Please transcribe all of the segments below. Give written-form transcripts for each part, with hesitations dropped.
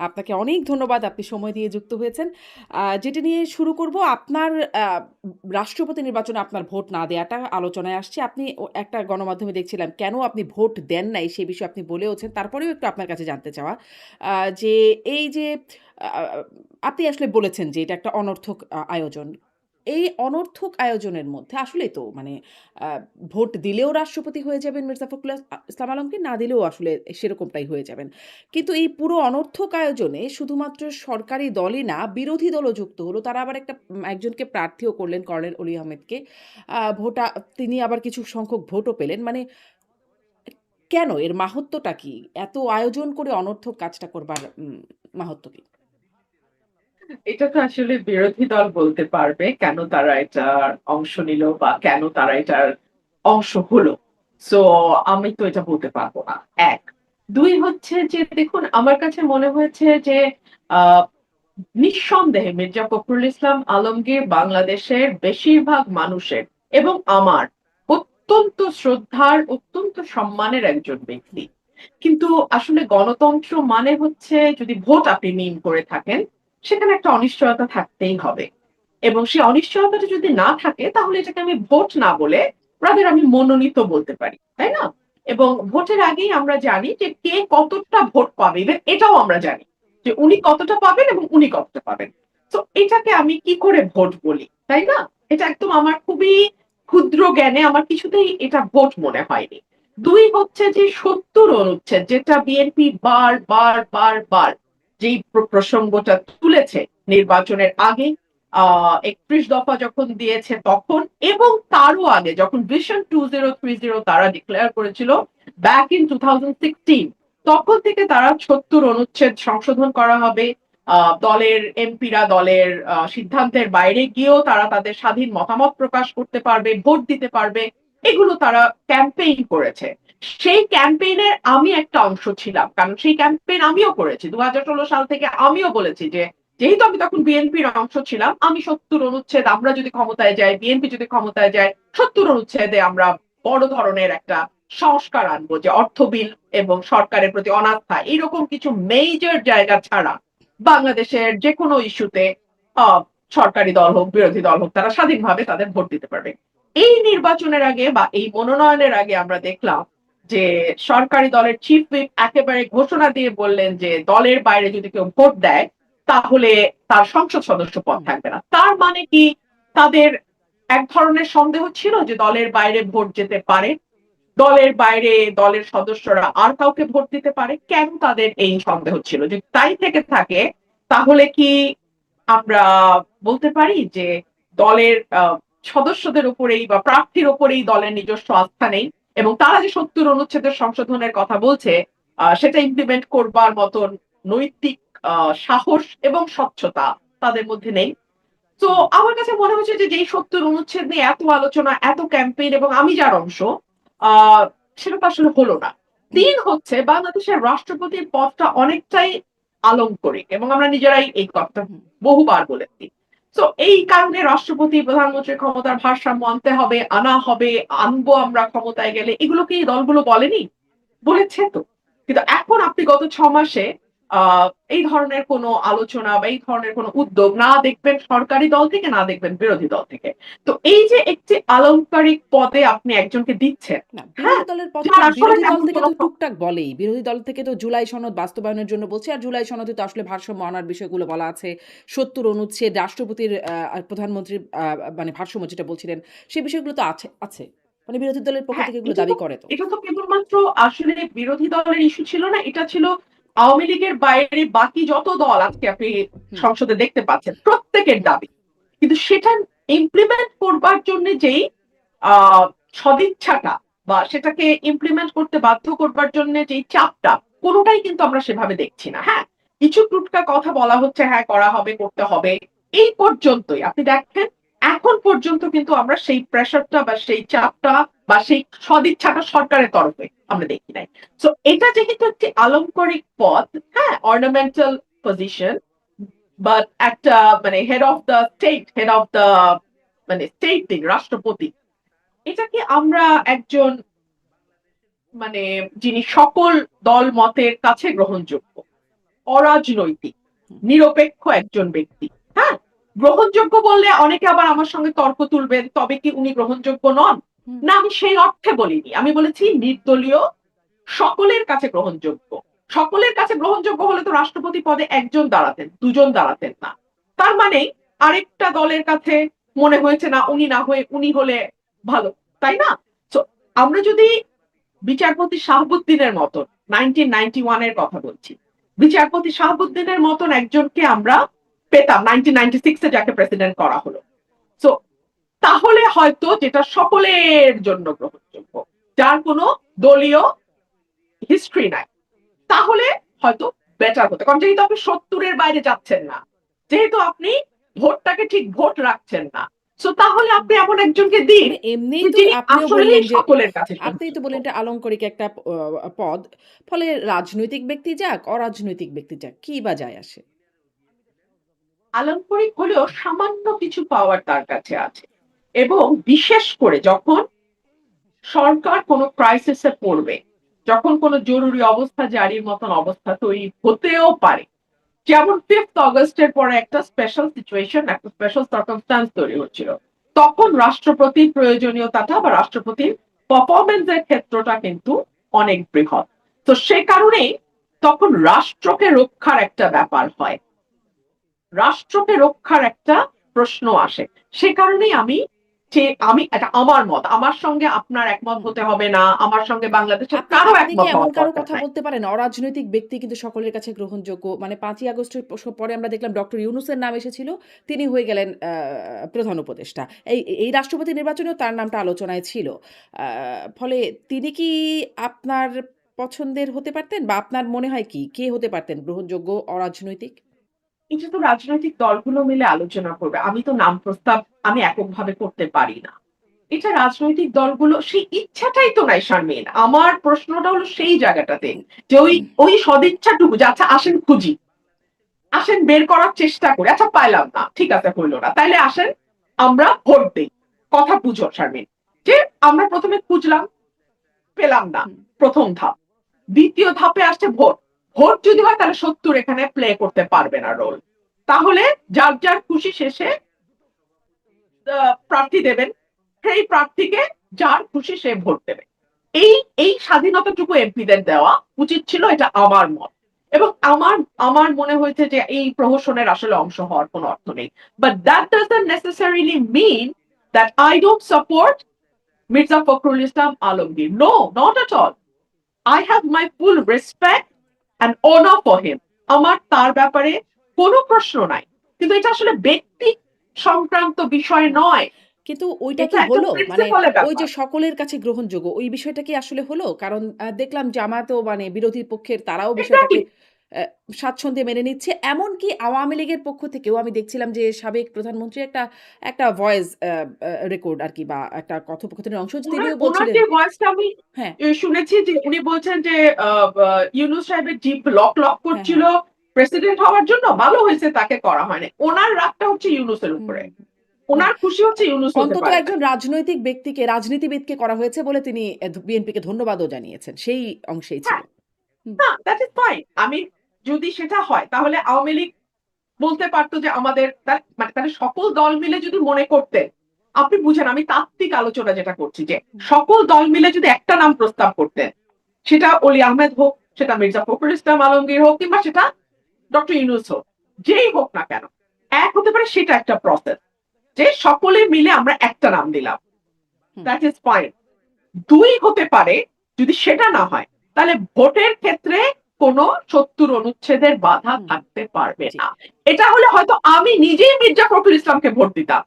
আপনাকে অনেক ধন্যবাদ। আপনি সময় দিয়ে যুক্ত হয়েছেন। যেটা নিয়ে শুরু করব, আপনার রাষ্ট্রপতি নির্বাচনে আপনার ভোট না দেয়াটা আলোচনায় আসছে। আপনি একটা গণমাধ্যমে দেখছিলাম, কেন আপনি ভোট দেন নাই সে বিষয়ে আপনি বলেওছেন। তারপরেও একটু আপনার কাছে জানতে চাওয়া, যে এই যে আ আপনি আসলে বলেছেন যে এটা একটা অনর্থক আয়োজন। এই অনর্থক আয়োজনের মধ্যে আসলেই তো মানে আ ভোট দিলেও রাষ্ট্রপতি হয়ে যাবেন মির্জা ফখরুল ইসলাম আলমগীর, না দিলেও আসলে সেরকমটাই হয়ে যাবেন। কিন্তু এই পুরো অনর্থক আয়োজনে শুধুমাত্র সরকারি দলই না, বিরোধী দলও যুক্ত হলো। তারা আবার একজনকে প্রার্থীও করলেন, কর্নেল অলি আহমেদকে। ভোটা তিনি আবার কিছু সংখ্যক ভোটও পেলেন। মানে কেন? এর মাহাত্ম্যটা কি? এত আয়োজন করে অনর্থক কাজটা করবার মাহাত্ম্য কি? এটা তো আসলে বিরোধী দল বলতে পারবে কেন তারা এটার অংশ নিল বা কেন তারা এটার অংশ হলো। সো আমি তো এটা বলতে পারবো না। এক, দুই হচ্ছে যে দেখুন আমার কাছে মনে হয়েছে যে আহ নিঃসন্দেহে মির্জা ফখরুল ইসলাম আলমগীর বাংলাদেশের বেশিরভাগ মানুষের এবং আমার অত্যন্ত শ্রদ্ধার, অত্যন্ত সম্মানের একজন ব্যক্তি। কিন্তু আসলে গণতন্ত্র মানে হচ্ছে, যদি ভোট আপনি মিন করে থাকেন, সেখানে একটা অনিশ্চয়তা থাকতেই হবে। এবং সেই অনিশ্চয়তাটা যদি না থাকে তাহলে এটাকে আমি ভোট না বলে রাদার আমি মনোনীত বলতে পারি, তাই না? এবং ভোটের আগেই আমরা জানি যে কে কতটা ভোট পাবে, even এটাও আমরা জানি যে উনি কতটা পাবেন এবং উনি কতটা পাবেন। তো এটাকে আমি কি করে ভোট বলি, তাই না? এটা একদম আমার খুবই ক্ষুদ্র জ্ঞানে আমার কিছুতেই এটা ভোট মনে হয়নি। দুই হচ্ছে যে ৭০ অনুচ্ছেদ, যেটা বিএনপি বার বার বার বার যেই প্রসঙ্গটা তুলেছে নির্বাচনের আগে, ৩১ দফা যখন দিয়েছে তখন, এবং তারও আগে যখন ভিশন 2030 তারা ডিক্লেয়ার করেছিল ব্যাক ইন 2016, তখন থেকে তারা ৭০ অনুচ্ছেদ সংশোধন করা হবে। দলের এমপিরা দলের সিদ্ধান্তের বাইরে গিয়েও তারা তাদের স্বাধীন মতামত প্রকাশ করতে পারবে, ভোট দিতে পারবে, এগুলো তারা ক্যাম্পেইন করেছে। সেই ক্যাম্পেইনের আমি একটা অংশ ছিলাম, কারণ সেই ক্যাম্পেইন আমিও করেছি 2016 সাল থেকে। আমিও বলেছি যে যেহেতু আমি তখন বিএনপির অংশ ছিলাম, আমি ৭০ অনুচ্ছেদ, আমরা যদি ক্ষমতায় যাই, বিএনপি যদি ক্ষমতায় যায়, ৭০ অনুচ্ছেদে আমরা বড় ধরনের একটা সংস্কার আনবো, যে অর্থ বিল এবং সরকারের প্রতি অনাস্থা এরকম কিছু মেজর জায়গা ছাড়া বাংলাদেশের যে কোনো ইস্যুতে সরকারি দল হোক বিরোধী দল হোক তারা স্বাধীনভাবে তাদের ভোট দিতে পারবে। এই নির্বাচনের আগে বা এই মনোনয়নের আগে আমরা দেখলাম যে সরকারি দলের চিফ হুইপ একেবারে ঘোষণা দিয়ে বললেন যে দলের বাইরে যদি কেউ ভোট দেয় তাহলে তার সংসদ সদস্য পদ হুম। থাকবে না। তার মানে কি, তাদের এক ধরনের সন্দেহ ছিল যে দলের বাইরে ভোট যেতে পারে, দলের বাইরে দলের সদস্যরা আর কাউকে ভোট দিতে পারে। কেন তাদের এই সন্দেহ ছিল? যদি তাই থেকে থাকে তাহলে কি আমরা বলতে পারি যে দলের সদস্যদের উপরেই বা প্রার্থীর উপরেই দলের নিজস্ব আস্থা নেই, এবং তারা যে ৭০ অনুচ্ছেদের সংশোধনের কথা বলছে সেটা ইমপ্লিমেন্ট করবার মতন নৈতিক সাহস এবং স্বচ্ছতা তাদের মধ্যে নেই? তো হুম। আমার কাছে মনে হচ্ছে যে যেই ৭০ অনুচ্ছেদ নিয়ে এত আলোচনা, এত ক্যাম্পেইন, এবং আমি যার অংশ, আহ সেটা তো আসলে হলো না। হুম। তিন হচ্ছে বাংলাদেশের রাষ্ট্রপতির পদটা অনেকটাই আলংকরিক, এবং আমরা নিজেরাই এই কথাটা হুম। বহুবার বলেছি। তো এই কারণে রাষ্ট্রপতি প্রধানমন্ত্রীর ক্ষমতার ভারসাম্য আনতে হবে, আনা হবে, আনবো আমরা ক্ষমতায় গেলে, এগুলো কি এই দলগুলো বলেনি? বলেছে তো। কিন্তু এখন আপনি গত ৬ মাসে আহ এই ধরনের কোনো আলোচনা বা এই ধরনের কোনো উদ্যোগ না দেখবেন সরকারি দল থেকে, না দেখবেন বিরোধী দল থেকে। তো এই যে একটি আলংকারিক পদে আপনি একজনকে দিচ্ছেন, না, হ্যাঁ, বিরোধী দলের পক্ষ যার আসলে বিরোধী দল তেমন থেকে কোনো তো টুকটাক বলেই। বিরোধী দল থেকে তো জুলাই সনদ বাস্তবায়নের জন্য বলছে। আর জুলাই সনদে তো আসলে ভারসাম্য আনার বিষয়গুলো বলা আছে। ৭০ অনুচ্ছেদ, রাষ্ট্রপতির আর প্রধানমন্ত্রীর মানে ভারসাম্য যেটা বলছিলেন, সে বিষয়গুলো তো আছে। মানে বিরোধী দলের পক্ষ হ্যাঁ, থেকে এগুলো দাবি করে তো। এটা তো কেবলমাত্র আসলে বিরোধী দলের ইস্যু ছিল না, এটা ছিল আওয়ামী লীগের বাইরে বাকি যত দল আজকে আপনি হুম। সংসদে দেখতে পাচ্ছেন প্রত্যেকের হুম। দাবি। কিন্তু সেটা ইমপ্লিমেন্ট করবার জন্য যেই আহ সদিচ্ছাটা বা সেটাকে ইমপ্লিমেন্ট করতে বাধ্য করবার জন্য যেই চাপটা, কোনোটাই কিন্তু আমরা সেভাবে দেখছি না। হ্যাঁ, কিছু টুটকা কথা বলা হচ্ছে, হ্যাঁ করা হবে, করতে হবে, এই পর্যন্তই। আপনি দেখেন এখন পর্যন্ত কিন্তু আমরা সেই প্রেশারটা বা সেই চাপটা বা সেই সদিচ্ছাটা সরকারের তরফে আমরা দেখি নাই। তো এটা যেহেতু একটি আলংকারিক পদ, হ্যাঁ, অর্নামেন্টাল পজিশন, বাট একটা মানে head of the state, head of the মানে স্টেট দিন রাষ্ট্রপতি, এটাকে আমরা একজন মানে যিনি সকল দল মতের কাছে গ্রহণযোগ্য, অরাজনৈতিক, হুম, নিরপেক্ষ একজন ব্যক্তি। হ্যাঁ, গ্রহণযোগ্য বললে অনেকে আবার আমার সঙ্গে তর্ক তুলবেন, তবে কি উনি গ্রহণযোগ্য নন? হুম। না, আমি সেই অর্থে বলিনি। আমি বলেছি নির্দলীয়, সকলের কাছে গ্রহণযোগ্য। সকলের কাছে গ্রহণযোগ্য হলে তো রাষ্ট্রপতি পদে একজন দাঁড়াতেন, দুজন দাঁড়াতেন না। তার মানে আরেকটা দলের কাছে মনে হয়েছে না উনি না হয়ে উনি হলে ভালো, তাই না? তো আমরা যদি বিচারপতি শাহাবুদ্দিনের মতন, 1991 এর কথা বলছি, বিচারপতি শাহাবুদ্দিনের মতন একজনকে আমরা পেতাম 1996 এ, যাকে প্রেসিডেন্ট করা হলো। তো তাহলে হয়তো যেটা সকলের জন্য গ্রহণযোগ্য, যার কোনো দলীয় হিস্ট্রি নাই, তাহলে হয়তো বেটার হতো। কারণ যেহেতু আপনি 70-এর বাইরে যাচ্ছেন না, যেহেতু আপনি ভোটটাকে ঠিক ভোট রাখছেন না, সো তাহলে আপনি এমন একজনকে দিন মানে এমনিই তো যিনি আপনিও আসলেই বললেন যে সকলের কাছে আপনিই তো গ্রহণযোগ্য। বললেন এটা আলংকারিক একটা পদ। ফলে রাজনৈতিক ব্যক্তি যাক, অরাজনৈতিক ব্যক্তি যাক, কি বা যায় আসে? আলংকরিক হলেও সামান্য কিছু পাওয়ার তার কাছে আছে। এবং বিশেষ করে যখন সরকার কোনো ক্রাইসিস এ পড়বে, যখন কোনো জরুরি অবস্থা জারির মতন অবস্থা তৈরি হতেও পারে, যেমন 5th অগস্টের পরে একটা স্পেশাল সিচুয়েশন, একটা স্পেশাল সার্কামস্ট্যান্স তৈরি হচ্ছিল। তখন রাষ্ট্রপতির প্রয়োজনীয়তাটা বা রাষ্ট্রপতির পারফরম্যান্স এর ক্ষেত্রটা কিন্তু অনেক বৃহৎ। তো সে কারণেই তখন রাষ্ট্রকে রক্ষার একটা ব্যাপার হয়, রাষ্ট্রকে রক্ষার একটা প্রশ্ন আসে। সে কারণেই আমি এটা আমার মত, আমার সঙ্গে আপনার একমত হুম। হতে হবে না, আমার সঙ্গে বাংলাদেশের আপনি কারো আপনি কি একমত এমন হওয়ার কারো দরকার কথা নাই। বলতে পারেন অরাজনৈতিক ব্যক্তি কিন্তু সকলের কাছে গ্রহণযোগ্য? মানে ৫ই আগস্টের পরে আমরা দেখলাম ডক্টর ইউনূসের নাম এসেছিল। তিনি হয়ে গেলেন প্রধান উপদেষ্টা। এই রাষ্ট্রপতি নির্বাচনেও তার নামটা আলোচনায় ছিল। আ ফলে তিনি কি আপনার পছন্দের হতে পারতেন? বা আপনার মনে হয় কি? কে হতে পারতেন গ্রহণযোগ্য অরাজনৈতিক? এটা তো রাজনৈতিক দলগুলো মিলে আলোচনা করবে। আমি তো নাম প্রস্তাব আমি এককভাবে করতে পারি না। এটা রাজনৈতিক দলগুলো, সেই ইচ্ছাটাই তো নাই শারমিন। আমার প্রশ্নটা হলো সেই জায়গাটাতে, যে ওই সদিচ্ছাটুকু যে আচ্ছা আসেন খুঁজি, আসেন বের করার চেষ্টা করি। আচ্ছা পাইলাম না, ঠিক আছে হইল না। তাইলে আসেন আমরা ভোট দেই। কথা বুঝো শারমিন, যে আমরা ১ম এ খুঁজলাম, পেলাম না। হুম, ১ম ধাপ। ২য় ধাপে আসছে ভোট। ভোট যদি হয় তাহলে ৭০ এখানে প্লে করতে পারবে না রোল। তাহলে যার যার খুশি শেষে প্রার্থী দেবেন, সেই প্রার্থীকে যার খুশি সে ভোট দেবে। এই এই স্বাধীনতাটুকু এমপিদের দেওয়া উচিত ছিল, এটা আমার মত। এবং আমার আমার মনে হয়েছে যে এই প্রহসনের আসলে অংশ হওয়ার কোনো অর্থ নেই। But that doesn't necessarily mean that I don't support Mirza Fakhrul Islam Alamgir. No, not at all. I have my full respect and honor for him. আমার তার ব্যাপারে কোনো প্রশ্ন নাই। কিন্তু এটা আসলে ব্যক্তি সংক্রান্ত বিষয় হুম। নয়। কিন্তু ওইটা এটা কি একটা হলো? মানে প্রিন্সিপাল এর ওই যে ব্যাপার। সকলের কাছে গ্রহণযোগ্য, ওই বিষয়টা কি আসলে হলো? কারণ দেখলাম জামায়াতও মানে বিরোধী পক্ষের তারাও বিষয়টাকে এক্সাক্টলি। অ্যা স্বাচ্ছন্দ্যে মেনে নিচ্ছে। এমনকি আওয়ামী লীগের পক্ষ থেকেও আমি দেখছিলাম যে সাবেক প্রধানমন্ত্রী একটা ভয়েস রেকর্ড আরকি বা একটা কথোপকথনের অংশ উনার তিনিও উনার বলছিলেন যে ভয়েসটা আমি হ্যাঁ, শুনেছি, যে উনি বলছেন যে আ বা ইউনূস সাহেবের জিপ লক হ্যাঁ, করছিল হ্যাঁ। প্রেসিডেন্ট হওয়ার জন্য। ভালো হয়েছে তাকে করা হয়নি। উনার রাগটা হচ্ছে ইউনূসের হুম, উপরে। হুম, হুম। না, উনার খুশি হচ্ছে ইউনূস হতে অন্তত পারে নাই। একজন রাজনৈতিক ব্যক্তিকে, রাজনীতিবিদকে করা হয়েছে বলে তিনি বিএনপিকে ধন্যবাদও জানিয়েছেন। সেই অংশেই ছিল। হ্যাঁ, হুম, না দ্যাট ইস ফাইন। আমি যদি সেটা হয় তাহলে আওয়ামী লীগ বলতে পারতো যে আমাদের মানে তাহলে সকল দল মিলে যদি মনে করতেন, আপনি বুঝেন আমি তাত্ত্বিক আলোচনা যেটা করছি, যে হুম, সকল দল মিলে যদি একটা নাম প্রস্তাব করতেন, সেটা অলি আহমেদ হোক, সেটা মির্জা ফখরুল ইসলাম আলমগীর হোক, কিংবা সেটা ডক্টর ইউনূস হোক, যেই হোক না কেন, এক হতে পারে, সেটা একটা প্রসেস, যে সকলে মিলে আমরা একটা নাম দিলাম, হুম, দ্যাট ইজ ফাইন। ২ হতে পারে, যদি সেটা না হয় তাহলে ভোটের ক্ষেত্রে কোনো ৭০ অনুচ্ছেদের বাধা হুম, থাকতে পারবে জি। না। এটা হলে হয়তো আমি নিজেই মির্জা ফখরুল ইসলামকে ভোট দিতাম।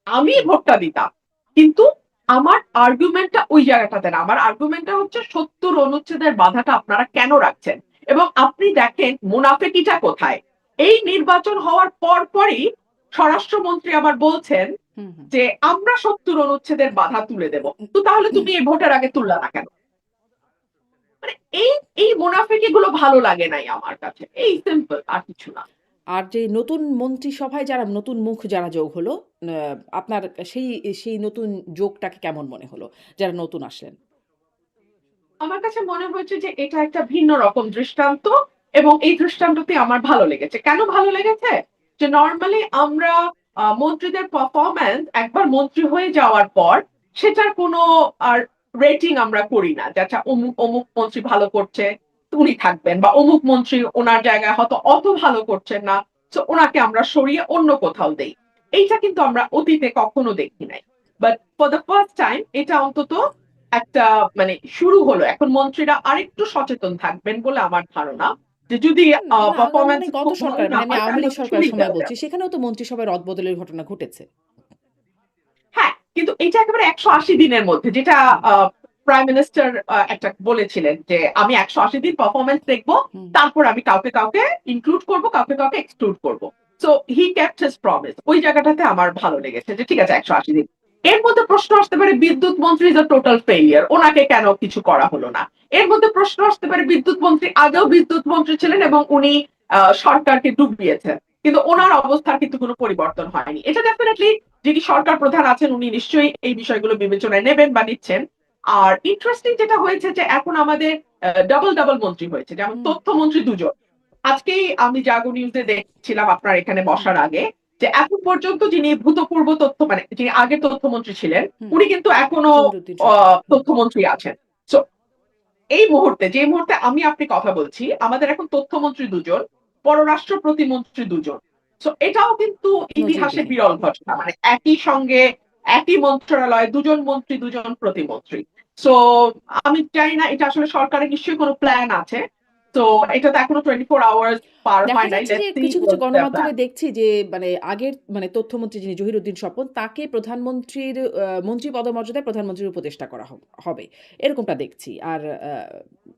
আমি হুম, ভোটটা দিতাম। কিন্তু আমার আর্গুমেন্টটা ওই জায়গাটাতে না। আমার আর্গুমেন্টটা হচ্ছে ৭০ অনুচ্ছেদের বাধাটা আপনারা কেন রাখছেন? এবং আপনি দেখেন মুনাফিকিটা কোথায়? এই নির্বাচন হওয়ার পরপরই স্বরাষ্ট্রমন্ত্রী আবার বলছেন হুম, হুম। যে, "আমরা ৭০ অনুচ্ছেদের বাধা তুলে দেব।" তো তাহলে তুমি এই ভোটের আগে তুললা না কেন? মানে এই এই মুনাফিকিগুলো ভালো লাগে নাই আমার কাছে। এই সিম্পল, আর কিছু না। আর যে নতুন মন্ত্রিসভায় যারা নতুন মুখ যারা যোগ হলো, আ আপনার সেই সেই নতুন যোগটাকে কেমন মনে হলো? যারা নতুন আসলেন? আমার কাছে মনে হয়েছে যে এটা একটা ভিন্ন রকম দৃষ্টান্ত। এবং এই দৃষ্টান্তটি আমার ভালো লেগেছে। কেন ভালো লেগেছে? যে নরমালি আমরা মন্ত্রীদের পারফরম্যান্স একবার মন্ত্রী হয়ে যাওয়ার পর সেটার কোনো আর রেটিং আমরা করি না। যে আচ্ছা অমুক মন্ত্রী ভালো করছে, তো উনি থাকবেন, বা অমুক মন্ত্রী ওনার জায়গায় হয়তো অত ভালো করছেন না। সো উনাকে আমরা সরিয়ে অন্য কোথাও দেই। এইটা কিন্তু আমরা অতীতে কখনো দেখি নাই। But for the first time এটা অন্তত একটা মানে শুরু হলো। এখন মন্ত্রীরা আরেকটু সচেতন থাকবেন বলে আমার ধারণা। যে যদি না, পারফরম্যান্স মানে গত খুব ভালো সরকার না মানে আমি হয় আওয়ামী তাহলে লীগ হয়তো সরকারের সরিয়ে সময় দেওয়া বলছি। যাবে। সেখানেও তো মন্ত্রিসভায় রদবদলের ঘটনা ঘটেছে। হ্যাঁ, কিন্তু এটা একেবারে ১৮০ দিনের মধ্যে, যেটা আ প্রাইম মিনিস্টার একটা বলেছিলেন যে, "আমি ১৮০ দিন পারফরম্যান্স দেখব। হুম। তারপর আমি কাউকে ইনক্লুড করব, কাউকে এক্সক্লুড করব।" So he kept his promise. ওই জায়গাটাতে আমার ভালো লেগেছে যে ঠিক আছে ১৮০ দিন। এর মধ্যে প্রশ্ন আসতে পারে বিদ্যুৎ মন্ত্রী ইজ আ টোটাল ফেইলিউর। উনাকে কেন কিছু করা হলো না? এর মধ্যে প্রশ্ন আসতে পারে বিদ্যুৎ মন্ত্রী আগেও বিদ্যুৎ মন্ত্রী ছিলেন এবং উনি সরকারকে ডুবিয়েছেন। কিন্তু উনার অবস্থার কিন্তু কোনো পরিবর্তন হয়নি। এটা ডেফিনিটলি যিনি সরকার প্রধান আছেন উনি নিশ্চয়ই এই বিষয়গুলো বিবেচনায় নেবেন বা নিচ্ছেন। আর ইন্টারেস্টিং যেটা হয়েছে যে এখন আমাদের ডাবল মন্ত্রী হয়েছে। যেমন হুম, তথ্যমন্ত্রী ২ জন। আজকেই আমি জাগো নিউজে দেখছিলাম আপনার এখানে হুম, বসার আগে যে এখন পর্যন্ত যিনি ভূতপূর্ব তথ্য মানে যিনি আগের তথ্যমন্ত্রী ছিলেন, হুম। উনি কিন্তু এখনো জহিরুদ্দিন স্বপন। হুম, তথ্যমন্ত্রী আছেন। সো এই মুহূর্তে যে মুহূর্তে আমি আপনি কথা বলছি, আমাদের এখন তথ্যমন্ত্রী ২ জন, পররাষ্ট্র প্রতিমন্ত্রী ২ জন। সো এটাও কিন্তু ইতিহাসে নজিরবিহীন। বিরল ঘটনা। মানে একই সঙ্গে একই মন্ত্রণালয়ে ২ জন মন্ত্রী, ২ জন প্রতিমন্ত্রী। সো আমি জানি না এটা আসলে সরকারের নিশ্চয়ই কোনো প্ল্যান আছে। তো এটা তো এখনো 24 আওয়ার্স পার দেখা হয় নাই। যাচ্ছে যে লেটস সি কিছু হোয়াটস দেয়ার গণমাধ্যমে প্ল্যান। দেখছি যে মানে আগের মানে তথ্যমন্ত্রী যিনি জহিরুদ্দিন স্বপন তাকে প্রধানমন্ত্রীর মন্ত্রী পদমর্যাদায় প্রধানমন্ত্রীর উপদেষ্টা করা হবে। এরকমটা দেখছি। আর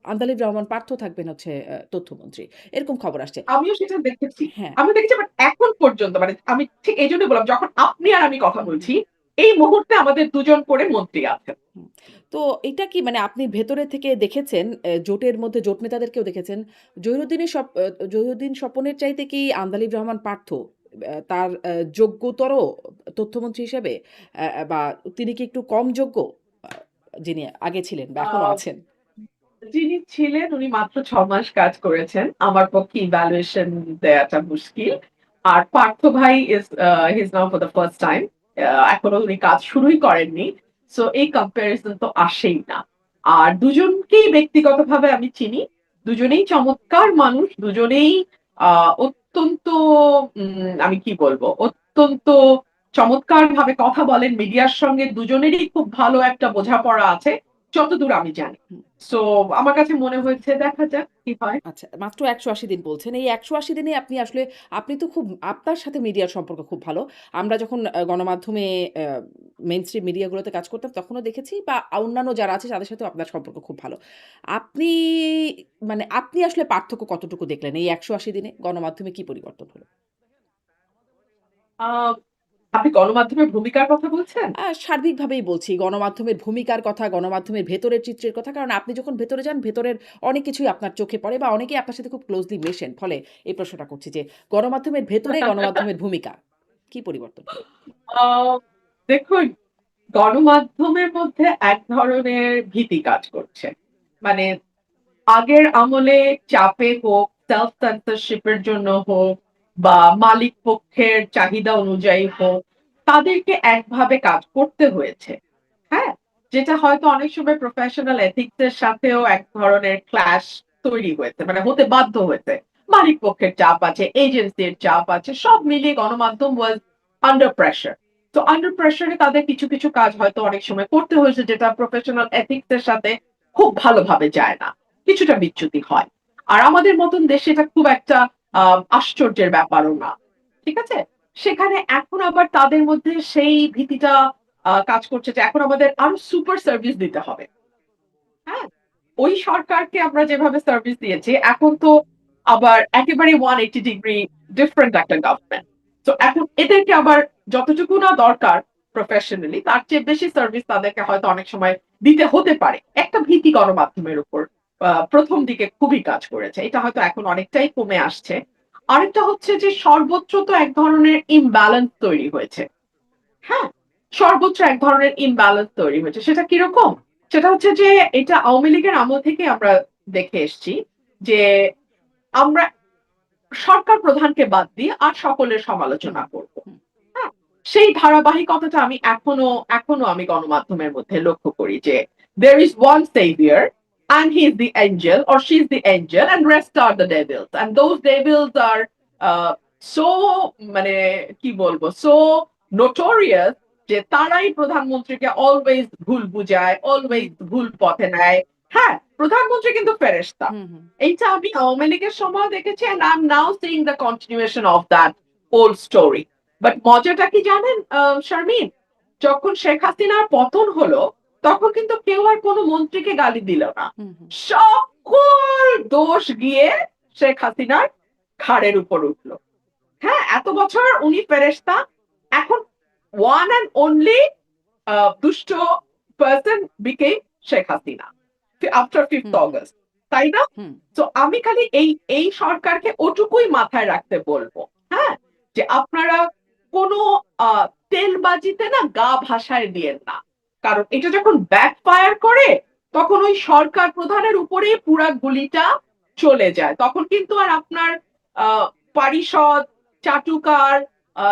আন্দালিব রহমান পার্থ থাকবেন হচ্ছে তথ্যমন্ত্রী। এরকম খবর আসছে। আমিও সেটা দেখেছি। হ্যাঁ। আমিও দেখেছি, বাট এখন পর্যন্ত মানে আমি ঠিক এইজন্যই বললাম যখন আপনি আর আমি কথা হুম, হুম, বলছি, এই মুহূর্তে আমাদের ২ জন করে মন্ত্রী আছেন। হুম। তো এটা কি মানে আপনি ভেতরে থেকে দেখেছেন জোটের মধ্যে জোট নেতাদেরকেও দেখেছেন। জহিরুদ্দিন স্বপনের চাইতে কি আন্দালিব রহমান পার্থ তার যোগ্যতর তথ্যমন্ত্রী হিসেবে বা তিনি কি একটু কম যোগ্য? আ যিনি আগে ছিলেন বা আ এখনো আছেন? যিনি ছিলেন উনি মাত্র ৬ মাস কাজ করেছেন। আমার পক্ষে ইভ্যালুয়েশন দেয়াটা মুশকিল। আর পার্থ ভাই he is now for the first time. এখনো উনি কাজ শুরুই করেননি। সো এই কম্পারিজন তো আসেই না। আর দুজনকেই ব্যক্তিগতভাবে আমি চিনি। দুজনেই চমৎকার মানুষ। দুজনেই আ অত্যন্ত আমি কি বলবো? অত্যন্ত চমৎকারভাবে কথা বলেন মিডিয়ার সঙ্গে। দুজনেরই খুব ভালো একটা বোঝাপড়া আছে, যতদূর আমি জানি। হুম। সো আমার কাছে মনে হয়েছে দেখা যাক কি হয়। আচ্ছা, মাত্র ১৮০ দিন বলছেন। এই ১৮০ দিনে আপনি আসলে আপনি তো খুব আপনার সাথে মিডিয়ার সম্পর্ক খুব ভালো। আমরা যখন গণমাধ্যমে মেইনস্ট্রিম মিডিয়াগুলোতে কাজ করতাম তখনও দেখেছি বা অন্যান্য যারা আছে তাদের সাথেও আপনার সম্পর্ক খুব ভালো। আপনি মানে আপনি আসলে পার্থক্য কতটুকু দেখলেন এই ১৮০ দিনে গণমাধ্যমে কি পরিবর্তন হলো? আ আপনি গণমাধ্যমের ভূমিকার কথা বলছেন? সার্বিকভাবেই বলছি গণমাধ্যমের ভূমিকার কথা, গণমাধ্যমের ভেতরের চিত্রের কথা। কারণ আপনি যখন ভেতরে যান ভেতরের অনেক কিছুই আপনার চোখে পড়ে বা অনেকেই আপনার সাথে খুব ক্লোজলি মেশেন। ফলে এই প্রশ্নটা করছি যে গণমাধ্যমের ভেতরে গণমাধ্যমের ভূমিকা কি পরিবর্তন হলো? আ দেখুন, গণমাধ্যমের মধ্যে এক ধরনের ভীতি কাজ করছে। মানে আগের আমলে চাপে হোক, সেলফ সেন্সরশিপ এর জন্য হোক, বা মালিক পক্ষের চাহিদা অনুযায়ী হোক, তাদেরকে একভাবে কাজ করতে হয়েছে। হ্যাঁ? যেটা হয়তো অনেক সময় প্রফেশনাল এথিক্স এর সাথেও এক ধরনের ক্ল্যাশ তৈরি হয়েছে। মানে হতে বাধ্য হয়েছে। মালিক পক্ষের চাপ আছে, এজেন্সির চাপ আছে। সব মিলিয়ে গণমাধ্যম ওয়াজ আন্ডার প্রেশার। তো আন্ডার প্রেশার এ তাদের কিছু কাজ হয়তো অনেক সময় করতে হয়েছে যেটা প্রফেশনাল এথিক্স এর সাথে খুব ভালোভাবে যায় না। কিছুটা বিচ্যুতি হয়। আর আমাদের মতন দেশে এটা খুব একটা আ আশ্চর্যের ব্যাপারও না। ঠিক আছে? সেখানে এখন আবার তাদের মধ্যে সেই ভীতিটা কাজ করছে যে এখন আমাদের আরো সুপার সার্ভিস দিতে হবে। হ্যাঁ? ওই সরকারকে আমরা যেভাবে সার্ভিস দিয়েছি এখন তো আবার একেবারে 180 ডিগ্রি ডিফারেন্ট একটা গভর্নমেন্ট। তো এখন এদেরকে আবার যতটুকু না দরকার প্রফেশনালি তার চেয়ে বেশি সার্ভিস তাদেরকে হয়তো অনেক সময় দিতে হতে পারে। একটা ভীতি গণমাধ্যমের উপর ১ম দিকে খুবই কাজ করেছে। এটা হয়তো এখন অনেকটাই কমে আসছে। আরেকটা হচ্ছে যে সর্বত্র তো এক ধরনের ইমব্যালেন্স তৈরি হয়েছে। হ্যাঁ? সর্বোচ্চ এক ধরনের ইমব্যালেন্স তৈরি হয়েছে। সেটা কিরকম? সেটা হচ্ছে যে এটা আওয়ামী লীগের আমল থেকে আমরা দেখে এসছি যে আমরা সরকার প্রধানকে বাদ দিয়ে আর সকলের হুম, সমালোচনা করব। হুম, হ্যাঁ? সেই ধারাবাহিকতাটা আমি এখনো আমি গণমাধ্যমের মধ্যে লক্ষ্য করি যে there is one savior and he is the angel or she is the angel and rest are the devils and those devils are so মানে কি বলবো so notorious যে তারাই প্রধানমন্ত্রীকে অলওয়েজ ভুল বুঝায়, হুম, অলওয়েজ ভুল পথে নেয়। হ্যাঁ, প্রধানমন্ত্রী কিন্তু ফেরেশতা। হুম, হুম, এইটা আমি আওয়ামী লীগের সময় দেখেছি and I'm now seeing the continuation of that old story. But মজাটা কি জানেন শারমিন? যখন শেখ হাসিনার পতন হলো, তখন কিন্তু কেউ আর কোনো মন্ত্রীকে গালি দিল না। হুম, হুম, সকল দোষ গিয়ে শেখ হাসিনার ঘাড়ের উপর উঠল। হ্যাঁ, এত বছর উনি ফেরেশতা। এখন one and only দুষ্ট person became Sheikh Hasina after 5th হুম, হুম, August. তাই না? হুম, তো আমি খালি এই সরকারকে ওটুকুই মাথায় রাখতে বলবো। হ্যাঁ? যে আপনারা কোনো তেলবাজিতে না গা ভাসায় দিয়েন না। কারণ এটা যখন ব্যাকফায়ার করে তখন ওই সরকার প্রধানের উপরেই পুরা গুলিটা চলে যায়। তখন কিন্তু আর আপনার আ পারিষদ, চাটুকার, আ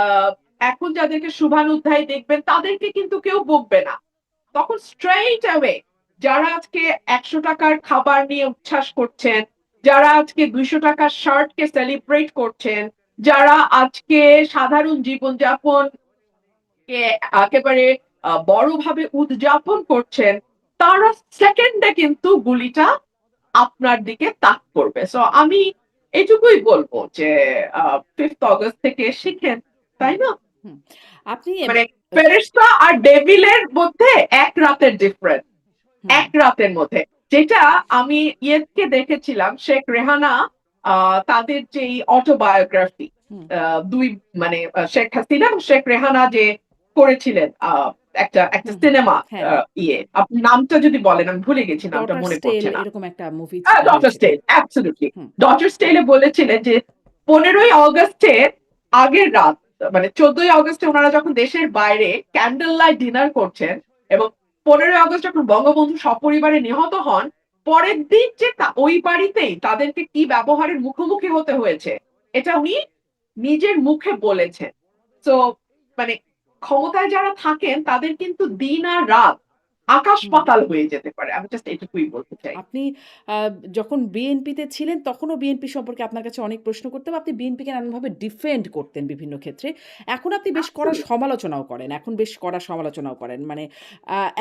এখন যাদেরকে শুভানুধ্যায়ী দেখবেন তাদেরকে কিন্তু কেউ বকবে না। তখন স্ট্রেইট অ্যাওয়ে যারা আজকে ৳১০০ খাবার নিয়ে উচ্ছ্বাস করছেন, যারা আজকে ৳২০০ শার্টকে সেলিব্রেট করছেন, যারা আজকে সাধারণ জীবনযাপনকে একেবারে বড়ভাবে উদযাপন করছেন, তারা সেকেন্ডে কিন্তু গুলিটা আপনার দিকে তাক করবে। সো আমি এটুকুই বলব যে 5th অগাস্ট থেকে শিখেন, হুম, তাই না? হুম। আপনি মানে ফেরেশতা আর ডেভিলের মধ্যে ১ রাতের ডিফারেন্স। হুম, ১ রাতের মধ্যে। যেটা আমি ইয়েকে দেখেছিলাম শেখ রেহানা আ তাদের যেই অটোবায়োগ্রাফি হুম, ২ মানে শেখ হাসিনা এবং শেখ রেহানা যে করেছিলেন একটা হুম, হুম। সিনেমা হ্যাঁ, হ্যাঁ। ইয়ে আপনি নামটা যদি বলেন আমি ভুলে গেছি নামটা ডটার্স মনে টেল পড়ছে না। এরকম একটা মুভি ডটার্স হয়েছিল। টেল অ্যাবসোলিউটলি। হুম, ডটার্স টেল এ বলেছিলেন যে ১৫ই অগাস্টের আগের রাত মানে ১৪ই অগাস্টে উনারা যখন দেশের বাইরে ক্যান্ডেল লাইট ডিনার করছেন এবং ১৫ই অগস্ট যখন বঙ্গবন্ধু সপরিবারে নিহত হন, পরের দিন যে ওই বাড়িতেই তাদেরকে কি ব্যবহারের মুখোমুখি হতে হয়েছে, এটা উনি নিজের মুখে বলেছেন। সো মানে ক্ষমতায় যারা থাকেন তাদের কিন্তু দিন আর রাত আকাশ হুম। পাতাল হয়ে যেতে পারে। আমি জাস্ট এটুকুই বলতে চাই। আপনি আ যখন বিএনপিতে ছিলেন তখনও বিএনপি সম্পর্কে আপনার কাছে অনেক প্রশ্ন করতাম। আপনি বিএনপিকে নানানভাবে ডিফেন্ড করতেন বিভিন্ন ক্ষেত্রে। এখন আপনি বেশ কড়া অ্যাবসোলিউটলি। সমালোচনাও করেন। এখন বেশ কড়া সমালোচনাও করেন। মানে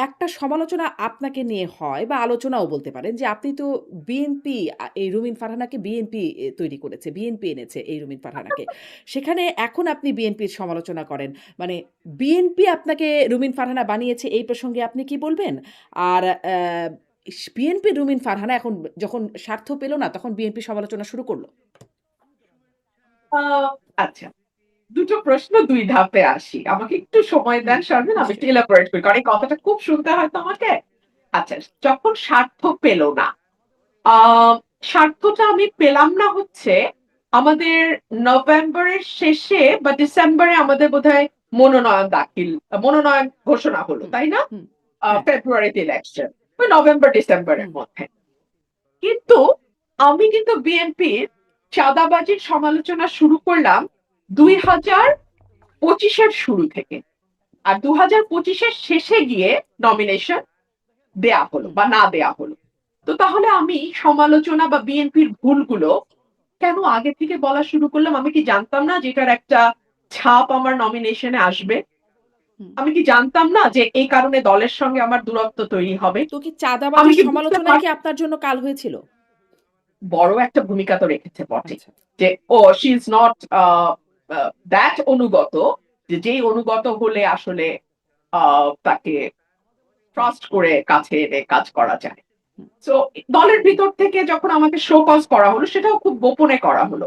একটা সমালোচনা আপনাকে নিয়ে হয় বা আলোচনাও বলতে পারেন যে আপনি তো বিএনপি এই রুমিন ফারহানাকে বিএনপি তৈরি করেছে। বিএনপি এনেছে এই রুমিন ফারহানাকে। সেখানে এখন আপনি বিএনপির সমালোচনা করেন। মানে বিএনপি আপনাকে রুমিন ফারহানা বানিয়েছে এই প্রসঙ্গে আপনি কি বলবেন? আর বিএনপি রুমিন ফারহানা এখন যখন স্বার্থ পেল না, তখন বিএনপি সমালোচনা শুরু করল। আ আচ্ছা। ২ টো প্রশ্ন ২ ধাপে আসি। আমাকে একটু সময় হুম, দেন শারমিন, আমি একটু নিশ্চয়ই। এলাবোরেট করি। কারণ এই কথাটা খুব শুনতে হয় তো আমাকে। আচ্ছা, যখন স্বার্থ পেল না, আ স্বার্থটা আমি পেলাম না হচ্ছে আমাদের নভেম্বরের শেষে বা ডিসেম্বরে আমাদের বোধহয় মনোনয়ন ঘোষণা হলো, হুম, তাই না? হুম, হ্যাঁ, ফেব্রুয়ারিতে ইলেকশন। ওই নভেম্বর ডিসেম্বরের হুম, মধ্যে। কিন্তু আমি কিন্তু বিএনপির চাঁদাবাজির সমালোচনা শুরু করলাম হুম, ২০২৫ এর শুরু থেকে। আর ২০২৫ এর শেষে গিয়ে নমিনেশন দেয়া হলো হুম। বা না দেয়া হলো। তো তাহলে আমি সমালোচনা বা বিএনপির ভুলগুলো কেন আগে থেকে বলা শুরু করলাম? আমি কি জানতাম না যে এটার একটা ছাপ আমার নমিনেশনে আসবে? হুম। আমি কি জানতাম না যে এই কারণে দলের সঙ্গে আমার দূরত্ব তৈরি হবে? তো কি আমি চাঁদাবাজির কি বুঝতে সমালোচনাই কি আপনার জন্য কাল হয়েছিল? বড় একটা ভূমিকা তো রেখেছে বটেই। আচ্ছা। যে শি ইস নট দ্যাট অনুগত যে যেই অনুগত হলে আসলে আ তাকে ট্রাস্ট করে কাছে এনে কাজ করা যায়। হুম, সো দলের ভিতর থেকে যখন আমাকে শো কজ করা হলো সেটাও খুব গোপনে করা হুম, হলো।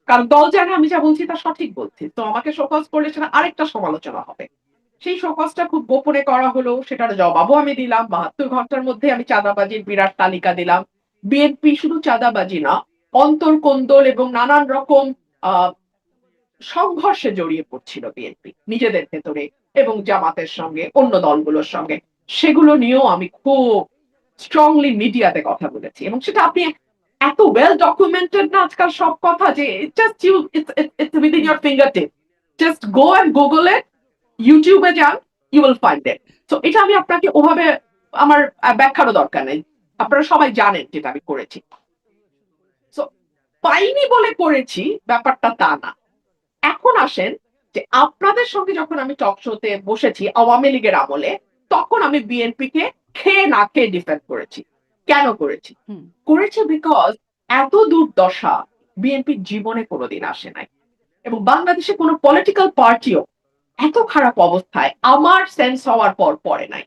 কারণ দল জানে আমি যা বলছি তা সঠিক বলছি। তো আমাকে শো কজ করলে সেটা আরেকটা সমালোচনা হবে। সেই শো কজটা খুব গোপনে করা হলো। সেটার জবাবও আমি দিলাম। ৭২ ঘন্টার মধ্যে আমি চাঁদাবাজির বিরাট তালিকা দিলাম। বিএনপি শুধু চাঁদাবাজি না, অন্তর্কোন্দল এবং নানান রকম আ সংঘর্ষে জড়িয়ে পড়ছিল বিএনপি নিজেদের ভেতরে এবং জামাতের সঙ্গে, অন্য দলগুলোর সঙ্গে। সেগুলো নিয়েও আমি খুব স্ট্রংলি মিডিয়াতে কথা বলেছি এবং সেটা আপনি এত ওয়েল ডকুমেন্টেড না আজকাল সব কথা, যে just you it's within hmm, your finger tip, just go and Google it, ইউটিউবে যান, ইউ উইল ফাইন্ড ইট। তো এটা আমি আপনাকে ওভাবে আমার ব্যাখ্যারও দরকার নেই, আপনারা সবাই জানেন যেটা আমি করেছি। তো পাইনি বলে করেছি ব্যাপারটা তা না। এখন আসেন যে আপনাদের সঙ্গে যখন আমি টক শোতে বসেছি আওয়ামী লীগের আমলে, তখন আমি বিএনপি কে খেয়ে না খেয়ে ডিফেন্ড করেছি। কেন করেছি? হুম। করেছি বিকজ এত দুর্দশা বিএনপির জীবনে কোনোদিন আসে নাই, এবং বাংলাদেশে কোনো পলিটিক্যাল পার্টিও এত খারাপ অবস্থায় আমার সেন্স হওয়ার পর পড়ে নাই।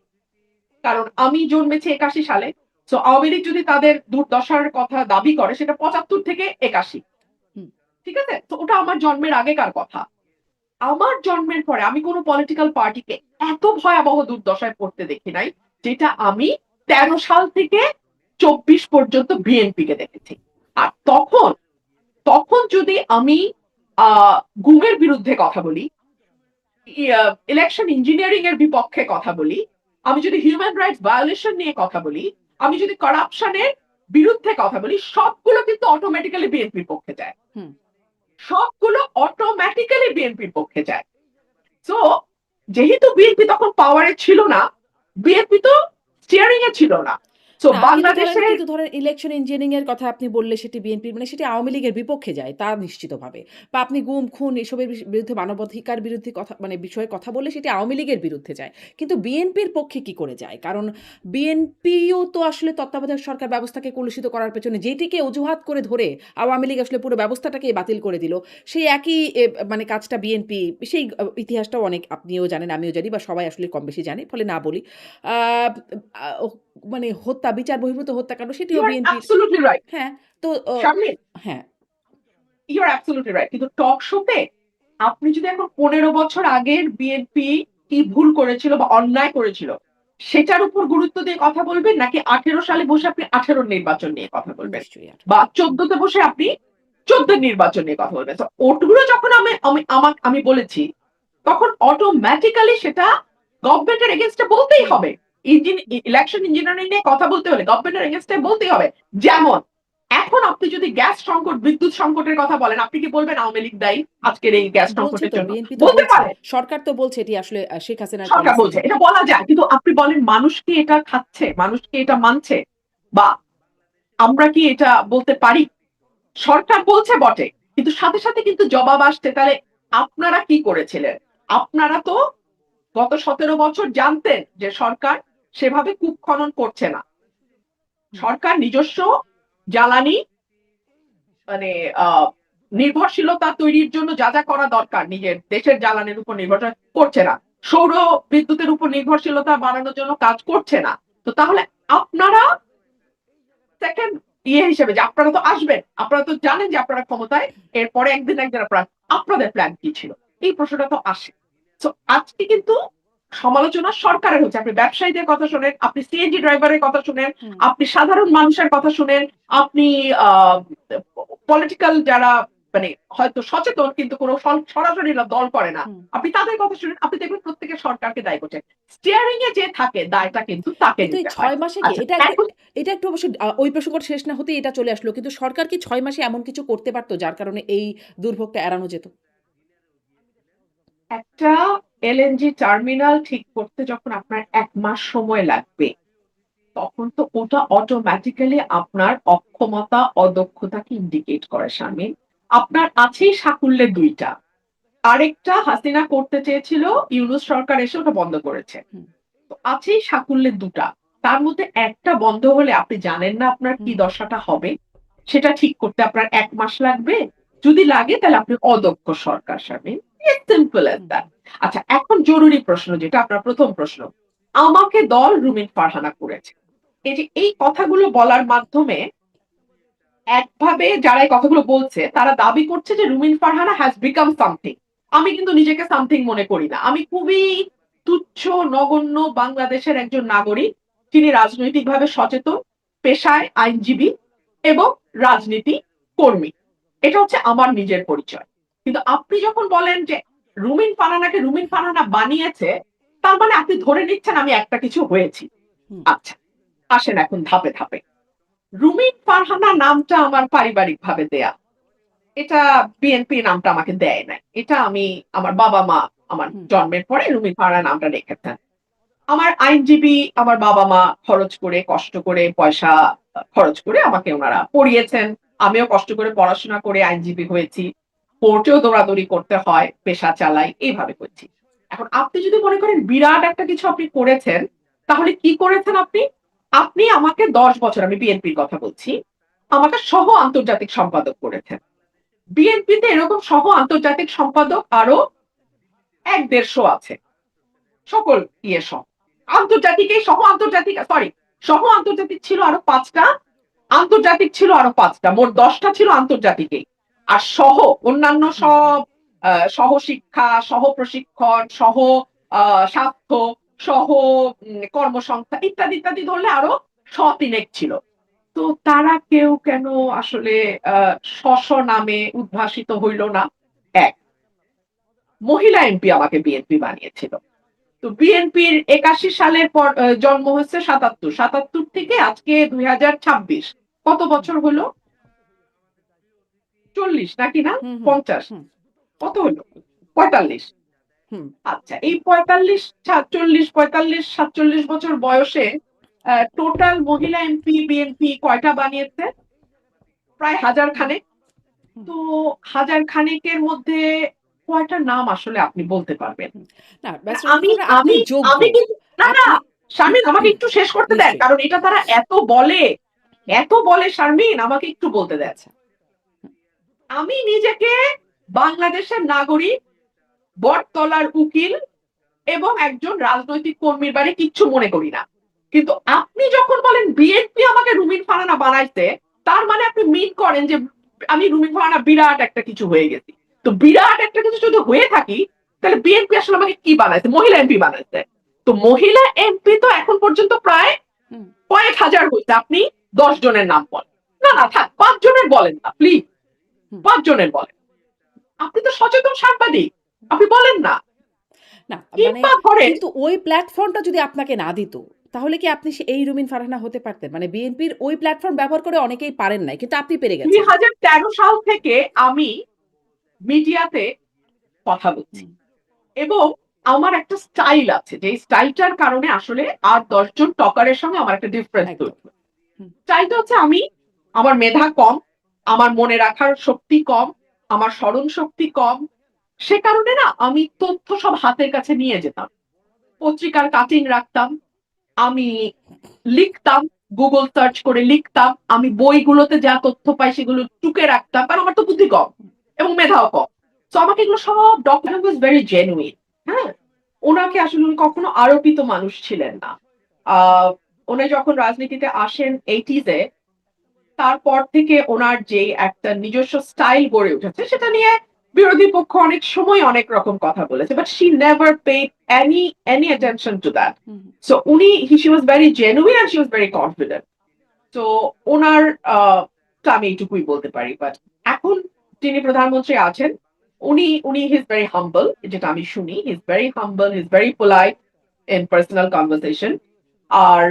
কারণ আমি জন্মেছি 81 সালে, তো আওয়ামী লীগ যদি তাদের দুর্দশার কথা দাবি করে সেটা 75 থেকে 81, হুম। ঠিক আছে? তো ওটা আমার জন্মের আগেকার কথা। আমার জন্মের পরে আমি কোনো পলিটিক্যাল পার্টিকে এত ভয়াবহ দুর্দশায় পড়তে দেখি নাই, যেটা আমি 13 সাল থেকে 24 পর্যন্ত বিএনপি কে দেখেছি। আর তখন তখন যদি আমি গুমের বিরুদ্ধে কথা বলি, ইলেকশন ইঞ্জিনিয়ারিং এর বিপক্ষে কথা বলি, আমি যদি হিউম্যান রাইটস ভায়োলেশন নিয়ে কথা বলি, আমি যদি করাপশনের বিরুদ্ধে কথা বলি, সবগুলো কিন্তু অটোমেটিক্যালি বিএনপির পক্ষে যায়। হুম। সবগুলো অটোমেটিক্যালি বিএনপির পক্ষে যায়। তো যেহেতু বিএনপি তখন পাওয়ারে ছিল না, বিএনপি তো স্টিয়ারিং এ ছিল না, তো না, বাংলাদেশের কিন্তু ধরেন ইলেকশন ইঞ্জিনিয়ারিং এর কথা আপনি বললে সেটি বিএনপির মানে সেটি আওয়ামী লীগের বিপক্ষে যায় তা নিশ্চিতভাবে। বা আপনি গুম, খুন এসবের বিরুদ্ধে মানবাধিকার বিরুদ্ধে কথা মানে বিষয়ে কথা বললে সেটি আওয়ামী লীগের বিরুদ্ধে যায়। কিন্তু বিএনপির পক্ষে কি করে যায়? কারণ বিএনপিও তো আসলে তত্ত্বাবধায়ক সরকার ব্যবস্থাকে কলুষিত করার পেছনে যেটিকে অজুহাত করে ধরে আওয়ামী লীগ আসলে পুরো ব্যবস্থাটাকেই বাতিল করে দিল। সেই একই মানে কাজটা বিএনপি সেই ইতিহাসটাও অনেক আপনিও জানেন, আমিও জানি বা সবাই আসলে কম বেশি জানে। ফলে না বলি। আ আ মানে হত্যা, বিচার বহির্ভূত হত্যাকাণ্ড ইউ সেটিও আর বিএনপির। অ্যাবসলিউটলি রাইট হ্যাঁ, তো শারমিন, হ্যাঁ, ইউ আর অ্যাবসলিউটলি রাইট। কিন্তু টক শোতে আপনি যদি এখন 15 বছর আগের বিএনপি কি ভুল করেছিল বা অন্যায় করেছিল সেটার উপর গুরুত্ব দিয়ে কথা বলবেন, নাকি 18 সালে বসে আপনি 18 নির্বাচন নিয়ে কথা বলবেন, নিশ্চয়ই আর বা 14তে বসে আপনি 14 নির্বাচন নিয়ে কথা বলবেন? তো ওটগুলো যখন আমি বলেছি, তখন অটোমেটিক্যালি সেটা গভর্নমেন্টের এগেইনস্টে বলতেই হবে। ইলেকশন ইঞ্জিনিয়ারিং নিয়ে কথা বলতে হলে গভর্নমেন্টের এগেইনস্টে বলতেই হবে। যেমন এখন আপনি যদি গ্যাস সংকট, বিদ্যুৎ সংকটের কথা বলেন, আপনি কি বলবেন আওয়ামী লীগ দায়ী আজকের এই গ্যাস বলছে সংকটের তো, জন্য? বিএনপি তো বলতে বলছে। পারেন, সরকার তো বলছে এটি আসলে শেখ হাসিনার সরকার পলিসি। বলছে, হ্যাঁ। এটা বলা যায়। কিন্তু আপনি বলেন মানুষ কি এটা খাচ্ছে, মানুষ কি এটা মানছে, বা আমরা কি এটা বলতে পারি? সরকার বলছে বটে, কিন্তু সাথে সাথে কিন্তু জবাব আসছে। তাহলে আপনারা কি করেছিলেন? আপনারা তো গত 17 বছর জানতেন যে সরকার সেভাবে কূপ খনন করছে না। হুম, সরকার নিজস্ব জ্বালানি মানে আহ নির্ভরশীলতা তৈরির জন্য যা যা করা দরকার নিজের দেশের জ্বালানির উপর নির্ভর করছে না, সৌর বিদ্যুতের উপর নির্ভরশীলতা বাড়ানোর জন্য কাজ করছে না। তো তাহলে আপনারা সেকেন্ড হিসেবে যে আপনারা তো আসবেন, আপনারা তো জানেন যে আপনারা ক্ষমতায়, এরপরে একদিন একদিন আপনারা, আপনাদের প্ল্যান কি ছিল? এই প্রশ্নটা তো আসে। তো আজকে কিন্তু সমালোচনা সরকারের হচ্ছে। আপনি ব্যবসায়ীদের কথা শুনেন, আপনি সিএনজি ড্রাইভারের কথা শুনেন, হুম, আপনি সাধারণ মানুষের কথা শুনেন, আপনি পলিটিক্যাল যারা মানে হয়তো সচেতন কিন্তু কোনো সরাসরি দল করে না, হুম। আপনি তাদের কথা শুনেন, আপনি দেখবেন প্রত্যেকে সরকারকে দায়ী করছে। স্টিয়ারিং এ যে থাকে দায়টা কিন্তু তাকে কিন্তু এই নিতে হয়। ৬ মাসে কি আচ্ছা, এখন এটা একটু অবশ্য ওই প্রসঙ্গটা শেষ না হতেই এটা চলে আসলো। কিন্তু সরকার কি ৬ মাসে এমন কিছু করতে পারত যার কারণে এই দুর্ভোগটা এড়ানো যেত? একটা এলএনজি টার্মিনাল ঠিক করতে যখন আপনার ১ মাস সময় লাগবে, তখন তো ওটা অটোমেটিক্যালি আপনার অক্ষমতা, অদক্ষতাকে ইন্ডিকেট করে শারমিন। আপনার আছেই সাকুল্যে ২ টা। আরেকটা হাসিনা করতে চেয়েছিল, ইউনূস সরকার এসে ওটা বন্ধ করেছে। হুম, তো আছেই সাকুল্যে ২ টা। তার মধ্যে একটা বন্ধ হলে আপনি জানেন না আপনার কি হুম, দশাটা হবে? সেটা ঠিক করতে আপনার ১ মাস লাগবে। যদি লাগে তাহলে আপনি অদক্ষ সরকার শামিল। It's simple as hmm, that. আচ্ছা, এখন জরুরি প্রশ্ন যেটা আপনার ১ম প্রশ্ন। আমাকে দল রুমিন ফারহানা করেছে। এই যে এই কথাগুলো বলার মাধ্যমে একভাবে যারা এই কথাগুলো বলছে তারা দাবি করছে যে রুমিন ফারহানা হ্যাজ বিকাম সামথিং। আমি কিন্তু নিজেকে সামথিং মনে করি না। আমি খুবই তুচ্ছ নগণ্য বাংলাদেশের একজন নাগরিক, যিনি রাজনৈতিকভাবে সচেতন, পেশায় আইনজীবী এবং রাজনীতি কর্মী। এটা হচ্ছে আমার নিজের পরিচয়। কিন্তু আপনি যখন বলেন যে রুমিন ফারহানাকে রুমিন ফারহানা বানিয়েছে, তার মানে আপনি ধরে নিচ্ছেন আমি একটা কিছু হয়েছি। হুম। আচ্ছা, আসেন এখন ধাপে ধাপে। রুমিন ফারহানা নামটা আমার পারিবারিক ভাবে দেয়া। এটা বিএনপি নামটা আমাকে দেয় নাই। এটা আমি আমার বাবা-মা আমার হুম, জন্মের পরে রুমিন ফারহানা নামটা রেখেছেন। আমার আইনজীবী আমার বাবা-মা খরচ করে, কষ্ট করে, পয়সা খরচ করে আমাকে উনারা পড়িয়েছেন। আমিও কষ্ট করে পড়াশোনা করে আইনজীবী হয়েছি। কোর্টেও দৌড়াদৌড়ি করতে হয়, পেশা চালাই, এইভাবে করছি। এখন আপনি যদি মনে করেন বিরাট একটা কিছু আপনি করেছেন, তাহলে কি করেছেন আপনি? আপনি আমাকে ১০ বছর, আমি বিএনপির কথা বলছি, আমাকে সহ আন্তর্জাতিক সম্পাদক করেছেন। বিএনপিতে এরকম সহ আন্তর্জাতিক সম্পাদক আরো ১-১৫০ আছে। সকল সহ। আন্তর্জাতিক এই সহ আন্তর্জাতিক সরি, সহ আন্তর্জাতিক ছিল আরো ৫ টা, আন্তর্জাতিক ছিল আরো ৫ টা। মোট ১০ টা ছিল আন্তর্জাতিকেই। আর সহ অন্যান্য হুম, সব সহশিক্ষা, সহ প্রশিক্ষণ, সহ স্বাস্থ্য, সহ কর্মসংস্থা ইত্যাদি, ইত্যাদি ধরলে আরো ৩ ছিল। তো তারা কেউ কেন আসলে নামে উদ্ভাসিত হইল না? ১ মহিলা এমপি আমাকে বিএনপি বানিয়েছিল। তো বিএনপির ৮১ সালের পর জন্ম হচ্ছে ৭৭। ৭৭ থেকে আজকে ২০২৬ কত হুম, বছর হলো? ৪০ নাকি না? হুম, হুম, ৫০ হুম, কত হলো? ৪৫। হুম, আচ্ছা এই ৪৫, ৪৭, ৪৫, ৪৭ বছর বয়সে টোটাল মহিলা এমপি বিএনপি কয়টা বানিয়েছে? প্রায় হাজার হুম, খানেক। হুম, তো হাজার খানেকের মধ্যে কয়টা নাম আসলে আপনি বলতে পারবেন? হুম। না, ব্যাস আমি আপনি আমি যোগ্য। আমি কিন্তু না, না, আপনি শারমিন আমাকে একটু শেষ করতে দেন। নিশ্চয়ই। কারণ এটা তারা হুম, এত বলে শারমিন আমাকে একটু বলতে দেন। আচ্ছা। হুম, আমি নিজেকে বাংলাদেশের নাগরিক, বটতলার উকিল এবং একজন রাজনৈতিক কর্মীর বাড়ি কিচ্ছু মনে করি না। কিন্তু আপনি যখন বলেন বিএনপি আমাকে রুমিন ফারহানা বানাইছে, তার মানে আপনি মিন করেন যে আমি রুমিন ফারহানা বিরাট একটা কিছু হয়ে গেছি। তো বিরাট একটা কিছু যদি হয়ে থাকি, তাহলে বিএনপি আসলে আমাকে কি বানাইছে? মহিলা এমপি বানাইছে। তো মহিলা এমপি তো এখন পর্যন্ত প্রায় হুম, কয়েক হাজার হইছে। আপনি ১০ জনের নাম বলেন। না, না থাক ৫ জনের বলেন না প্লিজ। হুম। ৫ জনের বলেন। আপনি তো সচেতন সাংবাদিক। আপনি বলেন না। না, মানে কিংবা ধরেন কিন্তু ওই প্ল্যাটফর্মটা যদি আপনাকে না দিত, তাহলে কি আপনি এই রুমিন ফারহানা হতে পারতেন? মানে বিএনপির ওই প্ল্যাটফর্ম ব্যবহার করে অনেকেই পারেন নাই। কিন্তু আপনি পেরে গেছেন। ২০১৩ সাল থেকে আমি মিডিয়াতে কথা বলছি। হুম, এবং আমার একটা স্টাইল আছে। যে স্টাইলটার কারণে আসলে আর ১০ জন টকারের সঙ্গে আমার একটা ডিফারেন্স একদম। তৈরি হয়। হুম, স্টাইলটা হচ্ছে আমার মেধা কম, আমার মনে রাখার শক্তি কম, আমার স্মরণ শক্তি কম। সে কারণে না আমি তথ্য সব হাতের কাছে নিয়ে যেতাম। পত্রিকার কাটিং রাখতাম। আমি লিখতাম, Google সার্চ করে লিখতাম। আমি বইগুলোতে যা তথ্য পাই সেগুলো টুকে রাখতাম। কারণ আমার তো বুদ্ধি কম এবং মেধাও কম। সো আমাকে এগুলো সব ডকুমেন্ট ওয়াজ ভেরি জেনুইন। হ্যাঁ? উনাকে আসলে উনি কখনো আরোপিত মানুষ ছিলেন না। আ উনি যখন রাজনীতিতে আসেন 80s এ তারপর থেকে উনার যে একটা নিজস্ব স্টাইল গড়ে উঠেছে সেটা নিয়ে বিরোধী পক্ষ অনেক সময় অনেক রকম কথা বলেছে। But she never paid any hmm, attention to that. Hmm, hmm. So she was very genuine and she was very confident. তো উনার টা আমি এইটুকুই বলতে পারি। বাট এখন যিনি প্রধানমন্ত্রী আছেন, উনি হি ইজ ভেরি হাম্বল যেটা আমি শুনি। He is very humble, he is very polite in personal conversation. আর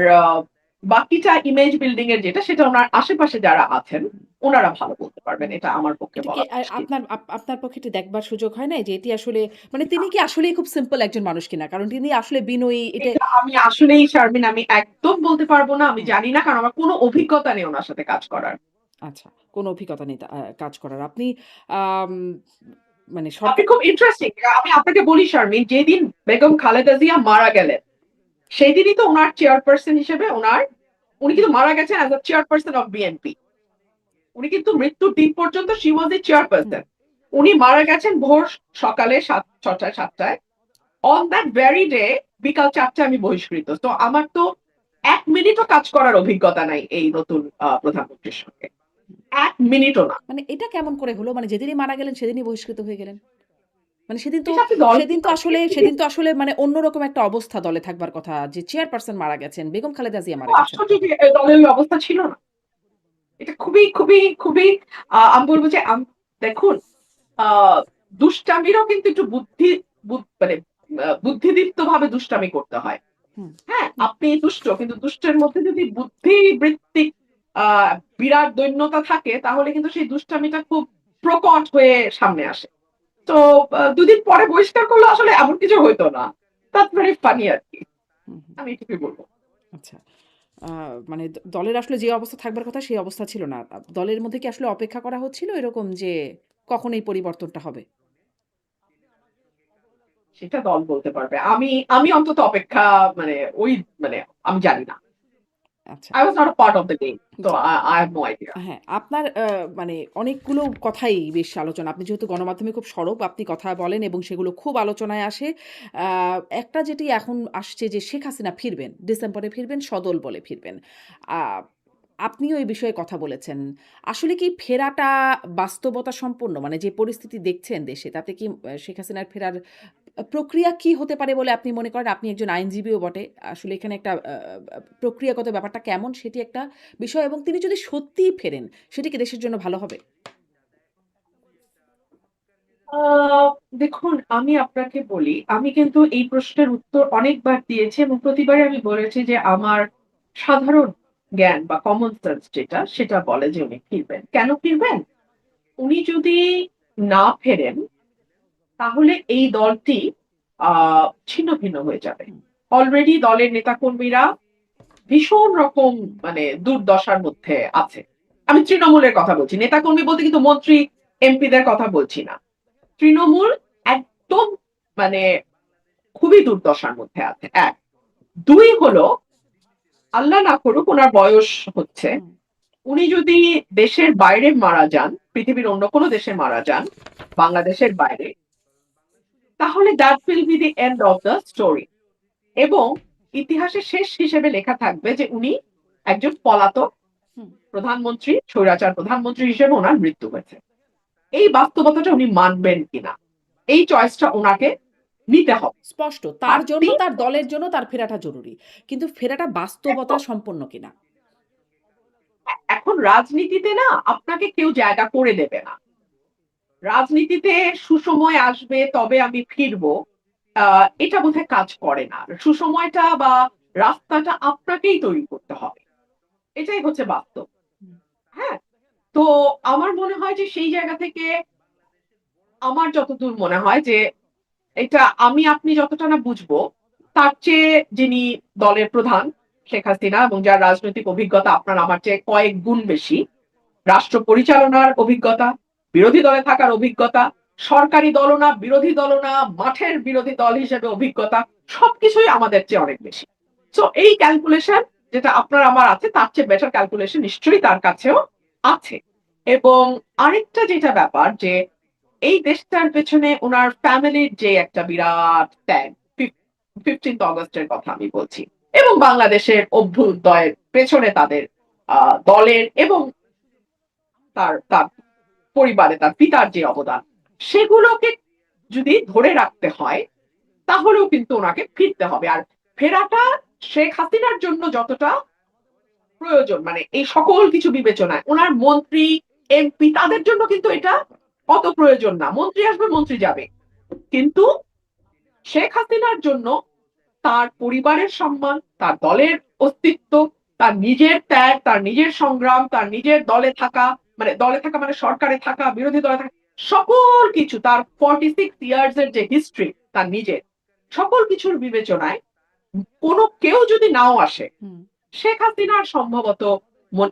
বাকিটা ইমেজ বিল্ডিং এর যেটা সেটা উনার আশেপাশে যারা আছেন, উনারা ভালো বলতে পারবেন। হুম। এটা আমার পক্ষে এটা কি বলা মুশকিল। আপনার পক্ষে এটি দেখবার সুযোগ হয় নাই যে এটি আসলে মানে তিনি কি আসলেই খুব সিম্পল একজন মানুষ কিনা? কারণ তিনি আসলে বিনয়ী এটা এটা আমি আসলেই শারমিন আমি একদম বলতে পারব না। আমি হুম, জানি না কারণ আমার কোন অভিজ্ঞতা নেই উনার সাথে কাজ করার। আচ্ছা। কোনো অভিজ্ঞতা নেই কাজ করার। আপনি আম মানে আপনি সরকার খুব ইন্টারেস্টিং। আমি আপনাকে বলি শারমিন, যেদিন বেগম খালেদা জিয়া মারা গেলেন, সেদিনই তো উনার চেয়ারপারসন হিসেবে উনি হুম, কিন্তু মারা গেছেন as a chairperson of BNP. উনি কিন্তু মৃত্যুর দিন পর্যন্ত she was A hmm. Chairperson. উনি মারা গেছেন ভোর সকালে ৬টায় ৭টায়। অন দ্যাট ভেরি ডে বিকাল ৪টায় আমি বহিষ্কৃত। তো আমার তো ১ মিনিটও কাজ করার অভিজ্ঞতা নাই এই নতুন প্রধানমন্ত্রীর সঙ্গে। ১ মিনিটও না। মানে এটা কেমন করে হলো? মানে যেদিনই মারা গেলেন সেদিনই বহিষ্কৃত হয়ে গেলেন? মানে সেদিন তো এটা আপনি দল সেদিন তো আসলে সেদিন তো আসলে মানে অন্যরকম একটা অবস্থা দলে থাকবার কথা। যে চেয়ারপারসন মারা গেছেন, বেগম খালেদা জিয়া মারা গেছেন। আশ্চর্য যে দলের ওই অবস্থা ছিল না। এটা খুবই আমি বলব যে দেখুন আ দুষ্টামিরও কিন্তু একটু মানে বুদ্ধিদীপ্তভাবে দুষ্টামি করতে হয়। হুম, হ্যাঁ? হুম, আপনি দুষ্ট কিন্তু দুষ্টের মধ্যে যদি বুদ্ধিবৃত্তিক আহ বিরাট দৈন্যতা থাকে, তাহলে কিন্তু সেই দুষ্টামিটা খুব প্রকট হয়ে সামনে আসে। তো দুদিন পরে বহিষ্কার করলে আসলে এমন কিছু হইতো না। দ্যাটস ভেরি ফানি আর কি। হুম, হুম। আমি এটুকুই বলবো। আচ্ছা। মানে দলের আসলে যে অবস্থা থাকবার কথা সেই অবস্থা ছিল না। দলের মধ্যে কি আসলে অপেক্ষা করা হচ্ছিল এরকম যে কখন এই পরিবর্তনটা হবে? সেটা দল বলতে পারবে। আমি অন্তত অপেক্ষা মানে ওই মানে আমি জানি না। আচ্ছা। I was not a part of the game. So G. I have no idea. হ্যাঁ, আপনার মানে অনেকগুলো কথাই বেশ আলোচনা। আপনি যেহেতু গণমাধ্যমে খুব সরব, আপনি কথা বলেন এবং সেগুলো খুব আলোচনায় আসে। আ একটা যেটি এখন আসছে যে শেখ হাসিনা ফিরবেন। ডিসেম্বরে ফিরবেন, সদল বলে ফিরবেন। আ আপনিও এই বিষয়ে কথা বলেছেন। আসলে কি ফেরাটা বাস্তবতা সম্পন্ন? মানে যে পরিস্থিতি দেখছেন দেশে, তাতে কি শেখ হাসিনার ফেরার প্রক্রিয়া কি হতে পারে বলে আপনি মনে করেন? আপনি একজন আইনজীবীও বটে। আসলে এখানে একটা প্রক্রিয়াগত ব্যাপারটা কেমন সেটি একটা বিষয় এবং তিনি যদি সত্যিই ফেরেন, সেটি কি দেশের জন্য ভালো হবে? আ দেখুন, আমি আপনাকে বলি, আমি কিন্তু এই প্রশ্নের উত্তর অনেকবার দিয়েছি এবং প্রতিবারই আমি বলেছি যে আমার সাধারণ জ্ঞান বা কমন সেন্স যেটা, সেটা বলে যে উনি ফিরবেন। কেন ফিরবেন? উনি যদি না ফেরেন, তাহলে এই দলটি আ ছিন্ন-ভিন্ন হয়ে যাবে। হুম, অলরেডি দলের নেতাকর্মীরা ভীষণ রকম হুম, মানে দুর্দশার মধ্যে আছে। আমি তৃণমূলের কথা বলছি। নেতাকর্মী বলতে কিন্তু মন্ত্রী, এমপিদের কথা বলছি না। তৃণমূল একদম মানে খুবই দুর্দশার মধ্যে আছে ১। ২ হলো আল্লাহ না করুক উনার বয়স হচ্ছে। হুম, উনি যদি দেশের বাইরে মারা যান, পৃথিবীর অন্য কোনো দেশে মারা যান, বাংলাদেশের বাইরে, তাহলে that will be the end of the story এবং ইতিহাসে শেষ হিসেবে লেখা থাকবে যে উনি একজন পলাতক হুম। প্রধানমন্ত্রী, স্বৈরাচার প্রধানমন্ত্রী হিসেবে উনার মৃত্যু হয়েছে। এই বাস্তবতাটা উনি মানবেন কিনা? এই চয়েসটা উনাকে নিতে হবে। স্পষ্ট। আর তার জন্য, ৩ তার দলের জন্য তার ফেরাটা জরুরি। কিন্তু ফেরাটা বাস্তবতা একদম। সম্পন্ন কিনা? এখন রাজনীতিতে না আপনাকে কেউ জায়গা করে দেবে না। রাজনীতিতে সুসময় আসবে তবে আমি ফিরবো। আ এটা বোধহয় কাজ করে না। সুসময়টা বা রাস্তাটা আপনাকেই তৈরি করতে হবে। এটাই হচ্ছে বাস্তব। হুম, হ্যাঁ? তো আমার মনে হয় যে সেই জায়গা থেকে আমার যতদূর মনে হয় যে এটা আমি আপনি যতটা না বুঝবো, তার চেয়ে যিনি দলের প্রধান শেখ হাসিনা এবং যার রাজনৈতিক অভিজ্ঞতা আপনার আমার চেয়ে কয়েক গুণ বেশি, রাষ্ট্র পরিচালনার অভিজ্ঞতা, বিরোধী দলে থাকার অভিজ্ঞতা, সরকারি দলও না, বিরোধী দলও না, মাঠের বিরোধী দল হিসেবে অভিজ্ঞতা, সবকিছুই আমাদের চেয়ে অনেক বেশি। সো এই ক্যালকুলেশন যেটা আপনার আমার আছে তার চেয়ে বেটার ক্যালকুলেশন নিশ্চয়ই তার কাছেও আছে। এবং আরেকটা যেটা ব্যাপার যে এই দেশটার পেছনে উনার ফ্যামিলির যে একটা বিরাট ত্যাগ, 15th অগাস্টের কথা আমি বলছি। এবং বাংলাদেশের অভ্যুদয়ের পেছনে তাদের দলের এবং তার পরিবারে তার পিতার যে অবদান, সেগুলোকে যদি ধরে রাখতে হয়, তাহলেও কিন্তু উনাকে ফিরতে হবে। আর ফেরাটা শেখ হাসিনার জন্য যতটা প্রয়োজন মানে এই সকল কিছু বিবেচনায় উনার মন্ত্রী, এমপি তাদের জন্য কিন্তু এটা অত প্রয়োজন না। মন্ত্রী আসবে, মন্ত্রী যাবে। কিন্তু শেখ হাসিনার জন্য তার পরিবারের সম্মান, তার দলের অস্তিত্ব, তার নিজের ত্যাগ, তার নিজের সংগ্রাম, তার নিজের দলে থাকা, মানে দলে থাকা মানে সরকারে থাকা, বিরোধী দলে থাকা, সকল কিছু তার 46 ইয়ার্স এর যে হিস্ট্রি তার নিজের, সকল কিছুর বিবেচনায় কোনো কেউ যদি নাও আসে, হুম। শেখ হাসিনার সম্ভবত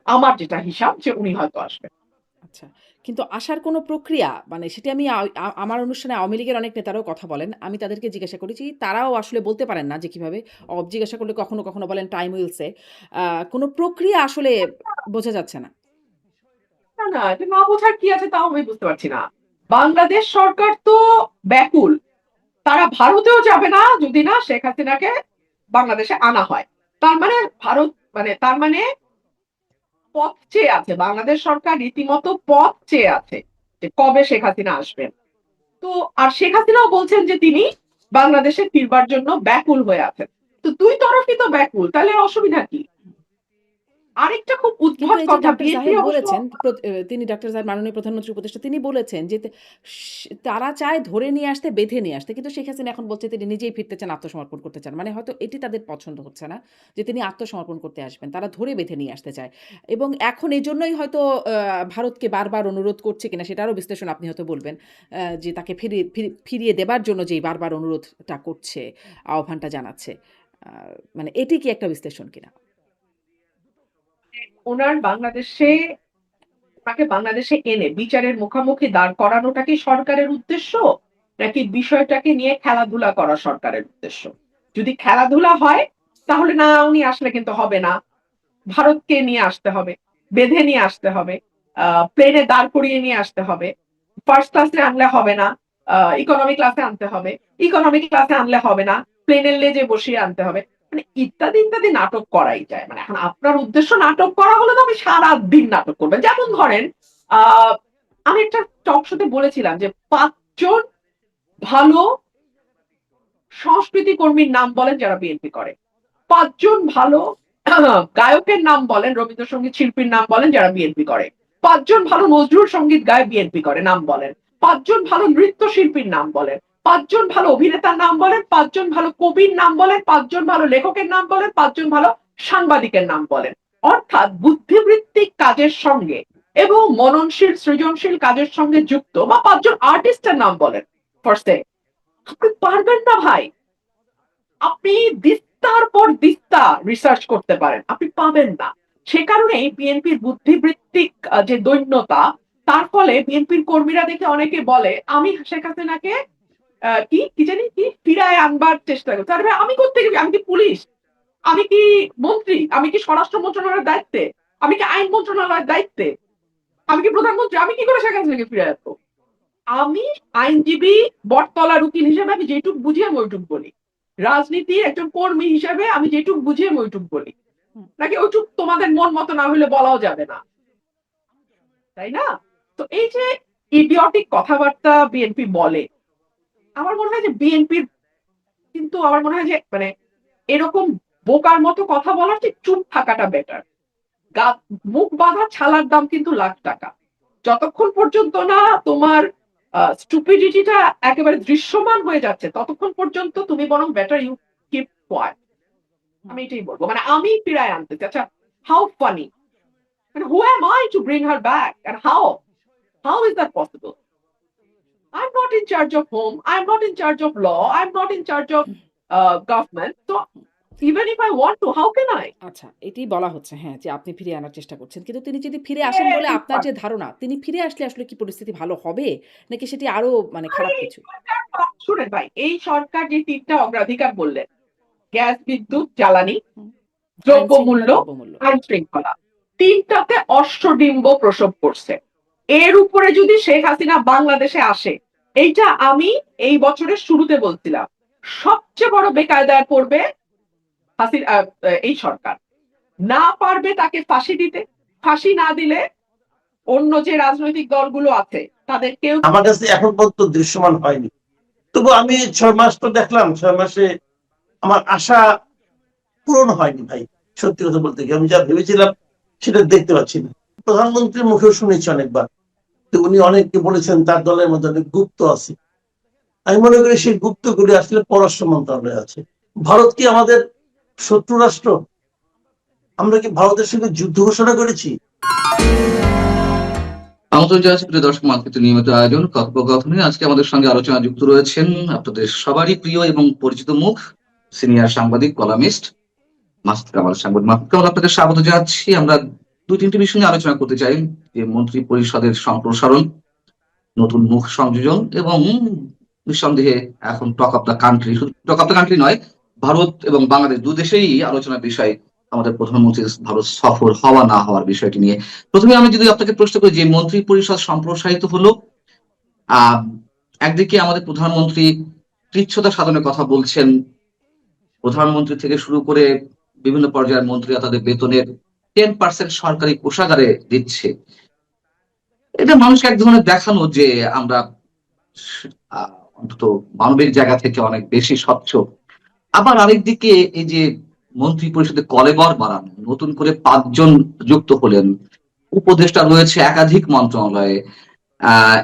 আমার যেটা হিসাব যে উনি হয়তো আসবেন। আচ্ছা। কিন্তু আসার কোনো প্রক্রিয়া মানে সেটি আমি আমার অনুষ্ঠানে আওয়ামী লীগের অনেক নেতারাও কথা বলেন। আমি তাদেরকে জিজ্ঞাসা করেছি, তারাও আসলে বলতে পারেন না যে কিভাবে। জিজ্ঞাসা করলে কখনো, কখনো বলেন টাইম উইল সে। কোনো প্রক্রিয়া আসলে বোঝা যাচ্ছে না। না, না, এটা না বোঝার কি আছে তাও আমি বুঝতে পারছি না। বাংলাদেশ সরকার তো ব্যাকুল। তারা ভারতেও যাবে না যদি না শেখ হাসিনাকে বাংলাদেশে আনা হয়। তার মানে ভারত মানে তার মানে পথ চেয়ে আছে। বাংলাদেশ সরকার রীতিমতো পথ চেয়ে আছে যে কবে শেখ হাসিনা আসবেন। তো আর শেখ হাসিনাও বলছেন যে তিনি বাংলাদেশে ফিরবার জন্য ব্যাকুল হয়ে আছেন। তো ২ তরফই তো ব্যাকুল। তাহলে অসুবিধা কি? আরেকটা খুব কিন্তু উদ্ভট এই যে কথা, ডাক্তার বিএনপি সাহেব অবশ্য বলেছেন, তিনি ডাক্তার সাহেব মাননীয় প্রধানমন্ত্রী উপদেষ্টা তিনি বলেছেন যে তারা চায় ধরে নিয়ে আসতে, বেঁধে নিয়ে আসতে। কিন্তু শেখ হাসিনা এখন বলছে তিনি নিজেই ফিরতে চান, আত্মসমর্পণ করতে চান। মানে হয়তো এটি তাদের পছন্দ হচ্ছে না যে তিনি আত্মসমর্পণ করতে আসবেন। তারা ধরে বেঁধে নিয়ে আসতে চায়। এবং এখন এজন্যই হয়তো ভারতকে বারবার অনুরোধ করছে কিনা সেটারও বিশ্লেষণ আপনি হয়তো বলবেন। যে তাকে ফিরিয়ে দেবার জন্য যেই বারবার অনুরোধটা করছে, আহ্বানটা জানাচ্ছে। আ মানে এটি কি একটা বিশ্লেষণ কিনা? ওনার বাংলাদেশে তাকে বাংলাদেশে এনে বিচারের মুখোমুখি দাঁড় করানোটা কি সরকারের উদ্দেশ্য? নাকি বিষয়টাকে নিয়ে খেলাধুলা করা সরকারের উদ্দেশ্য? যদি খেলাধুলা হয় তাহলে না উনি আসলে কিন্তু হবে না। ভারতকে নিয়ে আসতে হবে, বেঁধে নিয়ে আসতে হবে, প্লেনে দাঁড় করিয়ে নিয়ে আসতে হবে। ফার্স্ট ক্লাসে আনলে হবে না, ইকোনমি ক্লাসে আনতে হবে। ইকোনমি ক্লাসে আনলে হবে না, প্লেনের লেজে বসিয়ে আনতে হবে। মানে ইত্যাদি, ইত্যাদি নাটক করাই যায়। মানে এখন আপনার উদ্দেশ্য নাটক করা হলে তো আপনি সারাদিন নাটক করবেন। যেমন ধরেন আ আমি একটা টক শোতে বলেছিলাম যে ৫ জন ভালো সংস্কৃতি কর্মীর নাম বলেন যারা বিএনপি করে। ৫ জন ভালো গায়কের নাম বলেন, রবীন্দ্রসঙ্গীত শিল্পীর নাম বলেন যারা বিএনপি করে। ৫ জন ভালো নজরুল সঙ্গীত গায় বিএনপি করে, নাম বলেন। ৫ জন ভালো নৃত্যশিল্পীর নাম বলেন। ৫ জন ভালো অভিনেতার নাম বলেন, ৫ জন ভালো কবির নাম বলেন, ৫ জন ভালো লেখকের নাম বলেন, ৫ জন ভালো সাংবাদিকের নাম বলেন। অর্থাৎ বুদ্ধিবৃত্তিক কাজের সঙ্গে এবং মননশীল সৃজনশীল কাজের সঙ্গে যুক্ত বা ৫ জন আর্টিস্টের নাম বলেন। ফার্স্টে আপনি পারবেন না ভাই। আপনি দিস্তার পর দিস্তা রিসার্চ করতে পারেন, আপনি পাবেন না। সে কারণেই বিএনপির বুদ্ধিবৃত্তিক যে দৈন্যতা, তার ফলে বিএনপির কর্মীরা দেখে অনেকে বলে আমি শেখ হাসিনাকে কি কি জানি কি ফিরায় আনবার চেষ্টা করছি। আরে ভাই আমি করতে গেছি, আমি কি পুলিশ, আমি কি মন্ত্রী, আমি কি স্বরাষ্ট্র মন্ত্রণালয়ের দায়িত্বে, আমি কি আইন মন্ত্রণালয়ের দায়িত্বে, আমি কি প্রধানমন্ত্রী, আমি কি করে শেখ হাসিনাকে ফিরে আসবো? আমি আইনজীবী, বটতলার উকিল হিসেবে আমি যেটুক বুঝি আমি ওইটুক বলি। রাজনীতির একজন কর্মী হিসেবে আমি যেটুক বুঝি আমি ওইটুক বলি। হুম। নাকি ওইটুক তোমাদের মন মতো না হলে বলাও যাবে না, তাই না? তো এই যে ইডিয়টিক কথাবার্তা বিএনপি বলে, আমার মনে হয় যে বিএনপির কিন্তু আমার মনে হয় যে মানে এরকম বোকার মতো কথা বলার চেয়ে চুপ থাকাটা বেটার। মুখ বাঁধা ছালার দাম কিন্তু লাখ টাকা। যতক্ষণ পর্যন্ত না তোমার স্টুপিডিটিটা একেবারে দৃশ্যমান হয়ে যাচ্ছে ততক্ষণ পর্যন্ত তুমি বরং বেটার ইউ কিপ কোয়াইট। আমি এটাই বলবো। মানে আমি ফিরায় আনতেছি। আচ্ছা, হাউ ফানি, মানে who am I to bring her back end how is that possible? I'm not in charge of home, I'm not in charge of law, I'm not in charge of government. So even if I want to, how can I? আচ্ছা, এটিই বলা হচ্ছে হ্যাঁ, যে আপনি ফিরিয়ে আনার চেষ্টা করছেন। কিন্তু তিনি যদি ফিরে আসেন বলে আপনার যে ধারণা, তিনি ফিরে আসলে আসলে কি পরিস্থিতি ভালো হবে? নাকি সেটি আরো মানে আরে খারাপ কিছু? শুনেন ভাই, এই সরকার যে ৩ টা অগ্রাধিকার বললেন, গ্যাস, বিদ্যুৎ, জ্বালানি, হুম। আইন-শৃঙ্খলা, দ্রব্যমূল্য, দ্রব্যমূল্য। আইন শৃঙ্খলা। ৩ টাতে অশ্বডিম্ব প্রসব করছে। এর উপরে যদি শেখ হাসিনা বাংলাদেশে আসে, এইটা আমি এই বছরের শুরুতে বলছিলাম। সবচেয়ে বড় বেকায়দায় পড়বে এই সরকার। না পারবে তাকে ফাঁসি দিতে। ফাঁসি না দিলে অন্য যে রাজনৈতিক দলগুলো আছে তাদের কেউ আমার কাছে এখন পর্যন্ত দৃশ্যমান হয়নি। তবু আমি ৬ মাস তো দেখলাম, ৬ মাসে আমার আশা পূরণ হয়নি ভাই। সত্যি কথা বলতে কি, আমি যা ভেবেছিলাম সেটা দেখতে পাচ্ছি না। প্রধানমন্ত্রীর মুখেও শুনেছি অনেকবার, তো উনি অনেককে বলেছেন তার দলের মধ্যে অনেক গুপ্ত আছে। আমি মনে করি সেই গুপ্তগুলি আসলে পররাষ্ট্র মন্ত্রণালয়ে আছে। ভারত কি আমাদের শত্রু রাষ্ট্র? আমরা কি ভারতের সঙ্গে যুদ্ধ ঘোষণা করেছি? আমন্ত্রণ জানাচ্ছি প্রিয় দর্শক, মার্কেট নিয়মিত আয়োজন কথোপকথনে। আজকে আমাদের সঙ্গে আলোচনা যুক্ত রয়েছেন আপনাদের সবারই প্রিয় এবং পরিচিত মুখ, সিনিয়র সাংবাদিক কলামিস্ট মাসুদ কামাল। সাংবাদিক মাসুদ কামাল, আপনাদের স্বাগত জানাচ্ছি। আমরা ২-৩টি বিষয় নিয়ে আলোচনা করতে চাই, যে মন্ত্রী পরিষদের সম্প্রসারণ, নতুন মুখ সংযোজন এবং নিঃসন্দেহে এখন টক অফ দ্য কান্ট্রি, শুধু টক অফ দ্য কান্ট্রি নয়, ভারত এবং বাংলাদেশ দু দেশেই আলোচনার বিষয় আমাদের প্রধানমন্ত্রীর ভারত সফর হওয়া না হওয়ার বিষয়টি নিয়ে। প্রথমে আমি যদি আপনাকে প্রশ্ন করি, যে মন্ত্রী পরিষদ সম্প্রসারিত হলো, একদিকে আমাদের প্রধানমন্ত্রী কৃচ্ছ্রতা সাধনের কথা বলছেন, প্রধানমন্ত্রী থেকে শুরু করে বিভিন্ন পর্যায়ের মন্ত্রীরা তাদের বেতনের 10% সরকারি কোষাগারে দিচ্ছে। এটা মানুষকে এক ধরনের দেখানো যে আমরা অন্তত মানবিক জায়গা থেকে অনেক বেশি স্বচ্ছ। আবার আরেকদিকে এই যে মন্ত্রী পরিষদে কলেবর বাড়ানো, নতুন করে 5 জন যুক্ত হলেন, উপদেষ্টা রয়েছে একাধিক মন্ত্রণালয়ে, আহ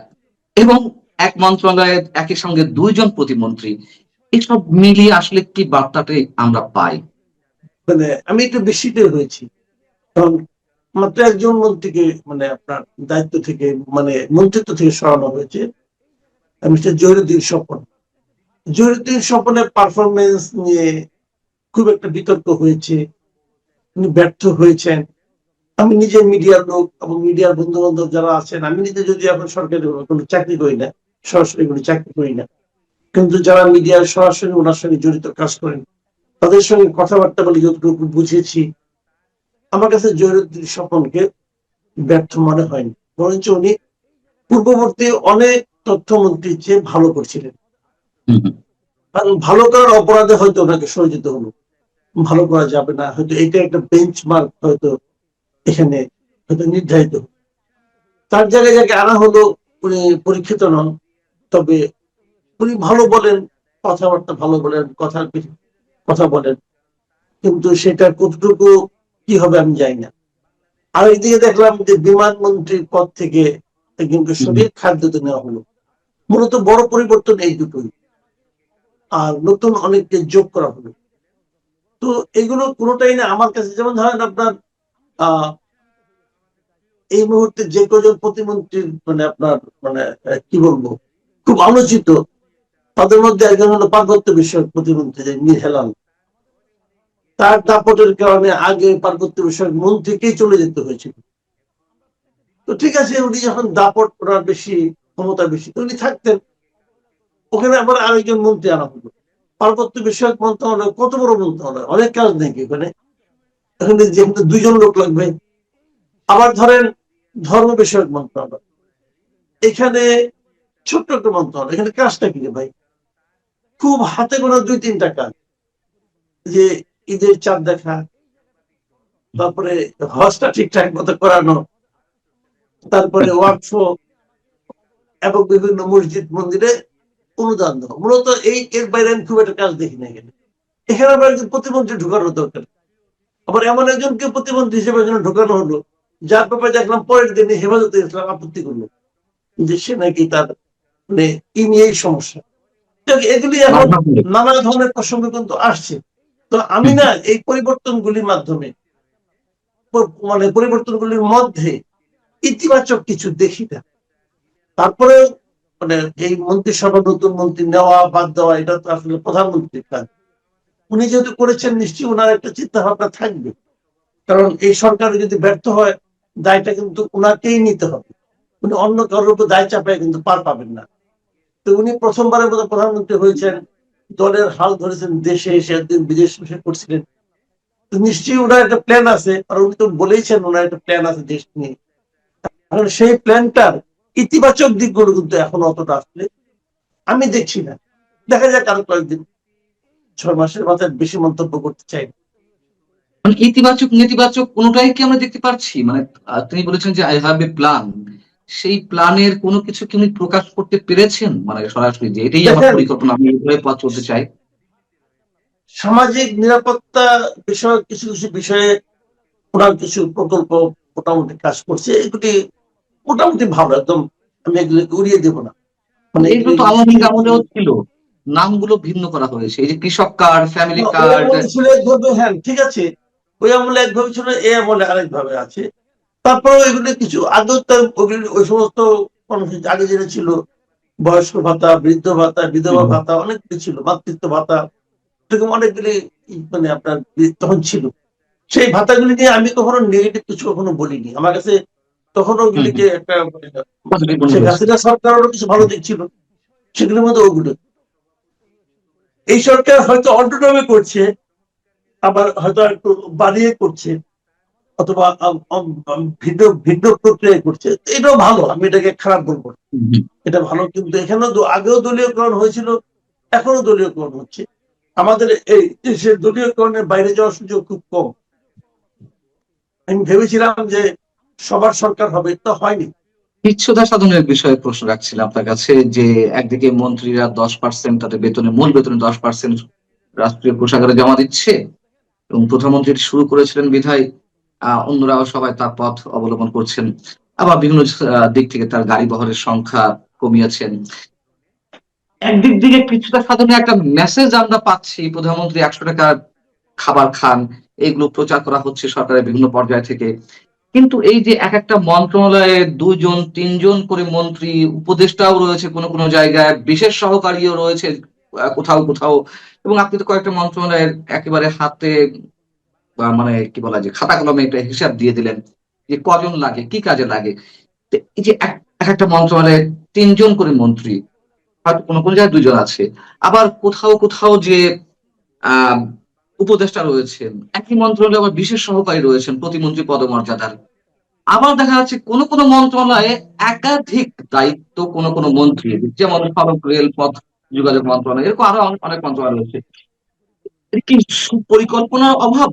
এবং এক মন্ত্রণালয়ে একই সঙ্গে 2 জন প্রতিমন্ত্রী, এসব মিলিয়ে আসলে কি বার্তাটাই আমরা পাই? মানে আমি একটু বেশিতে হয়েছি, কারণ মাত্র একজন মন্ত্রীকে মানে আপনার দায়িত্ব থেকে মানে মন্ত্রিত্ব থেকে সরানো হয়েছে, মিস্টার জহিরুদ্দিন স্বপন। জহিরুদ্দিন স্বপনের পারফরমেন্স নিয়ে খুব একটা বিতর্ক হয়েছে, উনি ব্যর্থ হয়েছেন। আমি নিজে মিডিয়ার লোক এবং মিডিয়ার বন্ধু বান্ধব যারা আছেন, আমি নিজে যদি এখন সরকারি কোনো চাকরি করি না, সরাসরি কোনো চাকরি করি না, কিন্তু যারা মিডিয়ার সরাসরি ওনার সঙ্গে জড়িত কাজ করেন, তাদের সঙ্গে কথাবার্তা বলে যতটুকু বুঝেছি, আমার কাছে জহিরুদ্দিন স্বপনকে ব্যর্থ মনে হয়নি, বরঞ্চ উনি পূর্ববর্তী অনেক তথ্যমন্ত্রীর চেয়ে ভালো করছিলেন। হুম হুম। কারণ ভালো করার অপরাধে হয়তো ওনাকে সরে যেতে হলো, ভালো করা যাবে না, হয়তো এটা একটা বেঞ্চমার্ক হয়তো এখানে হয়তো নির্ধারিত হলো। তার জায়গায় যাকে আনা হলো উনি পরীক্ষিত নন, তবে উনি ভালো বলেন, কথাবার্তা ভালো বলেন, কথা বলেন, কিন্তু সেটা কতটুকু কি হবে আমি জানি না। আর এইদিকে দেখলাম যে বিমান মন্ত্রীর পদ থেকে একজনকে সরিয়ে খাদ্যতে নেওয়া হলো। মূলত বড় পরিবর্তন এই দুটোই, আর নতুন অনেককে যোগ করা হলো। তো এগুলো কোনোটাই না আমার কাছে, যেমন ধরেন আপনার এই মুহূর্তে যে কজন প্রতিমন্ত্রীর মানে আপনার মানে কি বলবো খুব আলোচিত, তাদের মধ্যে একজন হলো পার্বত্য বিষয়ক প্রতিমন্ত্রী মীর হেলাল। তার দাপটের কারণে আগে পার্বত্য বিষয়ক মন্ত্রীকেই চলে যেতে হয়েছিল। তো ঠিক আছে, উনি যখন দাপট ওনার বেশি, ক্ষমতা বেশি, তো উনি থাকতেন। ওখানে আবার আরেকজন মন্ত্রী আনা হলো। পার্বত্য বিষয়ক মন্ত্রণালয় কত বড় মন্ত্রণালয়, অনেক কাজ নাকি ওখানে, এখানে যেহেতু 2 জন লোক লাগবে। আবার ধরেন ধর্ম বিষয়ক মন্ত্রণালয়, এখানে ছোট্ট একটা মন্ত্রণালয়, এখানে কাজটা কি রে ভাই, খুব হাতে গোনা 2-3টা কাজ, যে ঈদের চাঁদ দেখা, তারপরে হজটা ঠিকঠাক মতো করানো, তারপরে ওয়াকফ এবং বিভিন্ন মসজিদ মন্দিরে অনুদান দেওয়া। মূলত এর বাইরে আমি খুব একটা কাজ দেখি না এখানে। এখানে আবার একজন প্রতিমন্ত্রী ঢুকানো দরকার। আবার এমন একজনকে প্রতিমন্ত্রী হিসেবে এখানে ঢুকানো হলো, যার ব্যাপারে দেখলাম পরের দিনে হেফাজতে ইসলাম আপত্তি করলো যে সে নাকি তার মানে ই নিয়েই সমস্যা। এগুলি এখন নানা ধরনের প্রসঙ্গ কিন্তু আসছে। তো আমি না এই পরিবর্তনগুলির মাধ্যমে মানে পরিবর্তনগুলির মধ্যে ইতিবাচক কিছু দেখি না। তারপরে মানে এই মন্ত্রিসভা নতুন মন্ত্রী নেওয়া বাদ দেওয়া, এটা তো আসলে প্রধানমন্ত্রীর কাজ। উনি যেহেতু করেছেন, নিশ্চয়ই ওনার একটা চিন্তা ভাবনা থাকবে, কারণ এই সরকার যদি ব্যর্থ হয় দায়টা কিন্তু ওনাকেই নিতে হবে। উনি অন্য কারোর উপর দায় চাপায় কিন্তু পার পাবেন না। তো উনি প্রথমবারের মতো প্রধানমন্ত্রী হয়েছেন, দলের হাল ধরেছেন, দেশে এসে একদিন বিদেশ করছিলেন, তো নিশ্চয়ই ওনার একটা প্ল্যান আছে। আর উনি তো বলেইছেন ওনার একটা প্ল্যান আছে দেশ নিয়ে। কারণ সেই প্ল্যানটার ইতিবাচক দিকগুলো কিন্তু এখন অতটা আসলে আমি দেখছি না। দেখা যাক আরো কয়েকদিন, 6 মাসের মাথায় বেশি মন্তব্য করতে চাই না। মানে ইতিবাচক নেতিবাচক কোনোটাই কি আমরা দেখতে পাচ্ছি? মানে তিনি বলেছেন যে আই হ্যাভ এ প্ল্যান, সেই প্ল্যানের কোনো কিছু কি উনি প্রকাশ করতে পেরেছেন? মানে সরাসরি যে এটাই আমার দেখেন, পরিকল্পনা, আমি এইভাবে পথ চলতে চাই। সামাজিক নিরাপত্তা বিষয়ক কিছু কিছু বিষয়ে ওনার কিছু প্রকল্প মোটামুটি কাজ করছে, এগুলি মোটামুটি ভালো, একদম আমি এগুলোকে উড়িয়ে দেবো না। মানে এগুলো তো আওয়ামী লীগ আমলেও ছিল, নামগুলো ভিন্ন করা হয়েছে, এই যে কৃষক কার্ড, ফ্যামিলি কার্ড। হ্যাঁ ঠিক আছে, ওই আমলে একভাবে ছিল, এই আমলে আরেকভাবে আছে। তারপরে এগুলি কিছু আগেও তো ওই সমস্ত কর্মসূচি আগে যেটা ছিল, বয়স্ক ভাতা, বৃদ্ধ ভাতা, বিধবা ভাতা, অনেকগুলি ছিল, মাতৃত্ব ভাতা, এরকম অনেকগুলি মানে আপনার তখন ছিল। সেই ভাতাগুলি নিয়ে আমি কখনো নেগেটিভ কিছু কখনো বলিনি। আমার কাছে তখন ওগুলিকে একটা শেখ হাসিনা সরকারেরও কিছু ভালো দিক ছিল, সেগুলোর মধ্যে ওগুলো। এই সরকার হয়তো অল্টনামে করছে, আবার হয়তো একটু বাড়িয়ে করছে, অথবা ভিন্ন ভিন্ন প্রক্রিয়ায় করছে, এটাও ভালো, আমি এটাকে খারাপ বলবো না, এটা ভালো। কিন্তু এখানে আগেও দলীয়করণ হয়েছিল, এখনো দলীয়করণ হচ্ছে। আমাদের এই দেশের দলীয়করণের বাইরে যাওয়ার সুযোগ খুব কম। আমি ভেবেছিলাম যে সবার সরকার হবে, তো হয়নি। পিচ্ছুতা সাধনের বিষয়ে প্রশ্ন রাখছিলাম আপনার কাছে, যে একদিকে মন্ত্রীরা 10% তাদের বেতনে, মূল বেতনে 10% রাষ্ট্রীয় কোষাগারে জমা দিচ্ছে, এবং প্রধানমন্ত্রী এটি শুরু করেছিলেন বিধায় অন্যরাও সবাই তার পথ অবলম্বন করছেন। আবার বিভিন্ন দিক থেকে তার গাড়ি বহরের সংখ্যা কমিয়েছেন। একদিক দিকে কিছুটা সাধনে একটা মেসেজ আমরা পাচ্ছি, প্রধানমন্ত্রী 100 টাকার খাবার খান, এগুলো প্রচার করা হচ্ছে সরকারের বিভিন্ন পর্যায় থেকে। কিন্তু এই যে এক একটা মন্ত্রণালয়ে 2 জন 3 জন করে মন্ত্রী, উপদেষ্টাও রয়েছে কোনো কোনো জায়গায়, বিশেষ সহকারীও রয়েছে কোথাও কোথাও, এবং আপনি তো কয়েকটা মন্ত্রণালয়ের একেবারে হাতে মানে কি বলা যায় খাতা কলমে একটা হিসাব দিয়ে দিলেন যে কজন লাগে, কি কাজে লাগে। তো এই যে এক একটা মন্ত্রণালয়ে 3 জন করে মন্ত্রী, হয়তো কোনো কোনো জায়গায় 2 জন আছে, আবার কোথাও কোথাও যে আহ উপদেষ্টা রয়েছেন, একই মন্ত্রণালয়ে আবার বিশেষ সহকারী রয়েছেন প্রতিমন্ত্রী পদমর্যাদার। আবার দেখা যাচ্ছে কোন কোন মন্ত্রণালয়ে একাধিক দায়িত্ব কোন কোন মন্ত্রী, যেমন সড়ক রেল পথ যোগাযোগ মন্ত্রণালয়, এরকম আরো অনেক মন্ত্রণালয় রয়েছে। এর কি সুপরিকল্পনার অভাব?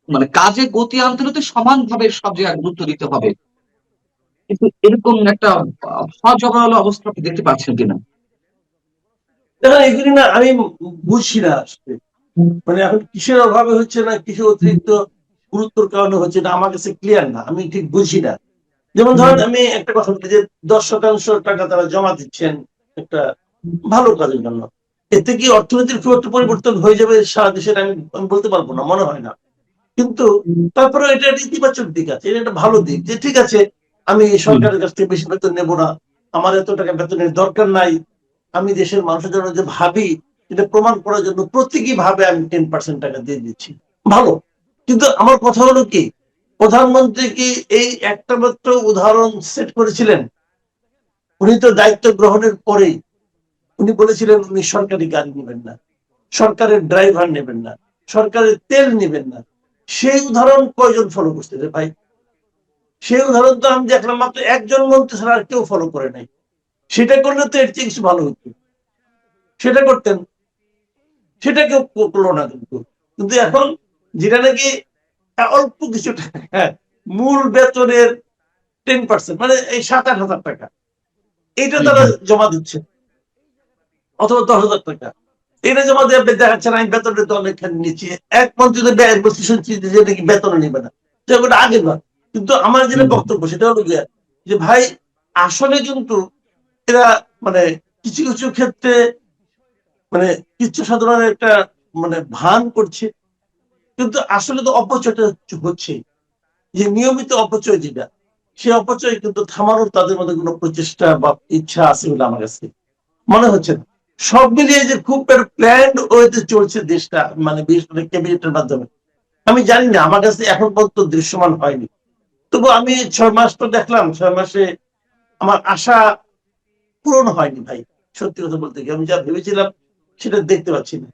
মানে কাজে গতি আনতে হলে তো সমানভাবে সব জায়গায় গুরুত্ব দিতে হবে, কিন্তু এরকম একটা সজবরাল অবস্থা আপনি দেখতে পাচ্ছেন কিনা? দেখেন এগুলি না আমি বুঝছি না আসলে, মানে এখন কিসের অভাবে হচ্ছে না কিসের অতিরিক্ত গুরুত্বর কারণে হচ্ছে না আমার কাছে ক্লিয়ার না, আমি ঠিক বুঝি না। যেমন ধরেন আমি একটা কথা বলি যে 10% টাকা তারা জমা দিচ্ছেন একটা ভালো কাজের জন্য, এতে কি অর্থনীতির খুব একটা পরিবর্তন হয়ে যাবে সারা দেশের আমি আমি বলতে পারবো না, মনে হয় না। কিন্তু তারপরে এটা একটা ইতিবাচক দিক আছে, এটা একটা ভালো দিক যে ঠিক আছে আমি সরকারের কাছ থেকে বেশি বেতন নেবো না, আমার এত টাকা বেতনের দরকার নাই, আমি দেশের মানুষের জন্য যে ভাবি এটা প্রমাণ করার জন্য প্রত্যেকই ভাবে আমি 10% টাকা দিয়ে দিচ্ছি, ভালো। কিন্তু আমার কথা হলো কি, প্রধানমন্ত্রী কি এই একটা মাত্র উদাহরণ সেট করেছিলেন? উনি তো দায়িত্ব গ্রহণের পরেই উনি বলেছিলেন উনি সরকারি গাড়ি নেবেন না, সরকারের ড্রাইভার নেবেন না, সরকারের তেল নেবেন না। সেই উদাহরণ কয়জন ফলো করছে রে ভাই? সেই উদাহরণ তো আমি দেখলাম মাত্র একজন মন্ত্রী ছাড়া আর কেউ ফলো করে নাই। সেটা করলে তো এর চেয়ে কিছু ভালো হতো, সেটা করতেন, সেটা কেউ করলো না। কিন্তু কিন্তু এখন যেটা নাকি অল্প কিছু টাকা, মূল বেতনের 10%, মানে এই 7-8 হাজার টাকা, এইটা তারা জমা দিচ্ছে, অথবা 10,000 টাকা এটা জমা দিয়ে দেখাচ্ছেন আমি বেতনের তো অনেকখানি নিচ্ছি। এক মন্ত্রী তো ব্যয় বলছি শুনছি যে নাকি বেতন নেবে না, ওটা আগে নয়। কিন্তু আমার যেটা বক্তব্য সেটা হলো গিয়া যে ভাই আসলে কিন্তু এরা মানে কিছু কিছু ক্ষেত্রে মানে কিছু সাধারণ একটা মানে ভান করছে, কিন্তু আসলে তো অপচয়টা হচ্ছে, যে নিয়মিত অপচয় যেটা, সেই অপচয় কিন্তু থামানোর তাদের মধ্যে কোনো প্রচেষ্টা বা ইচ্ছা আছে বলে আমার কাছে মনে হচ্ছে না। সব মিলিয়ে যে খুব প্ল্যান্ড ওয়েতে চলছে দেশটা, মানে বিশেষ করে ক্যাবিনেটের মাধ্যমে, আমি জানি না, আমার কাছে এখন পর্যন্ত দৃশ্যমান হয়নি। তবু আমি 6 মাস তো দেখলাম, 6 মাসে আমার আশা পূরণ হয়নি ভাই। সত্যি কথা বলতে কি আমি যা ভেবেছিলাম সেটা দেখতে পাচ্ছি না।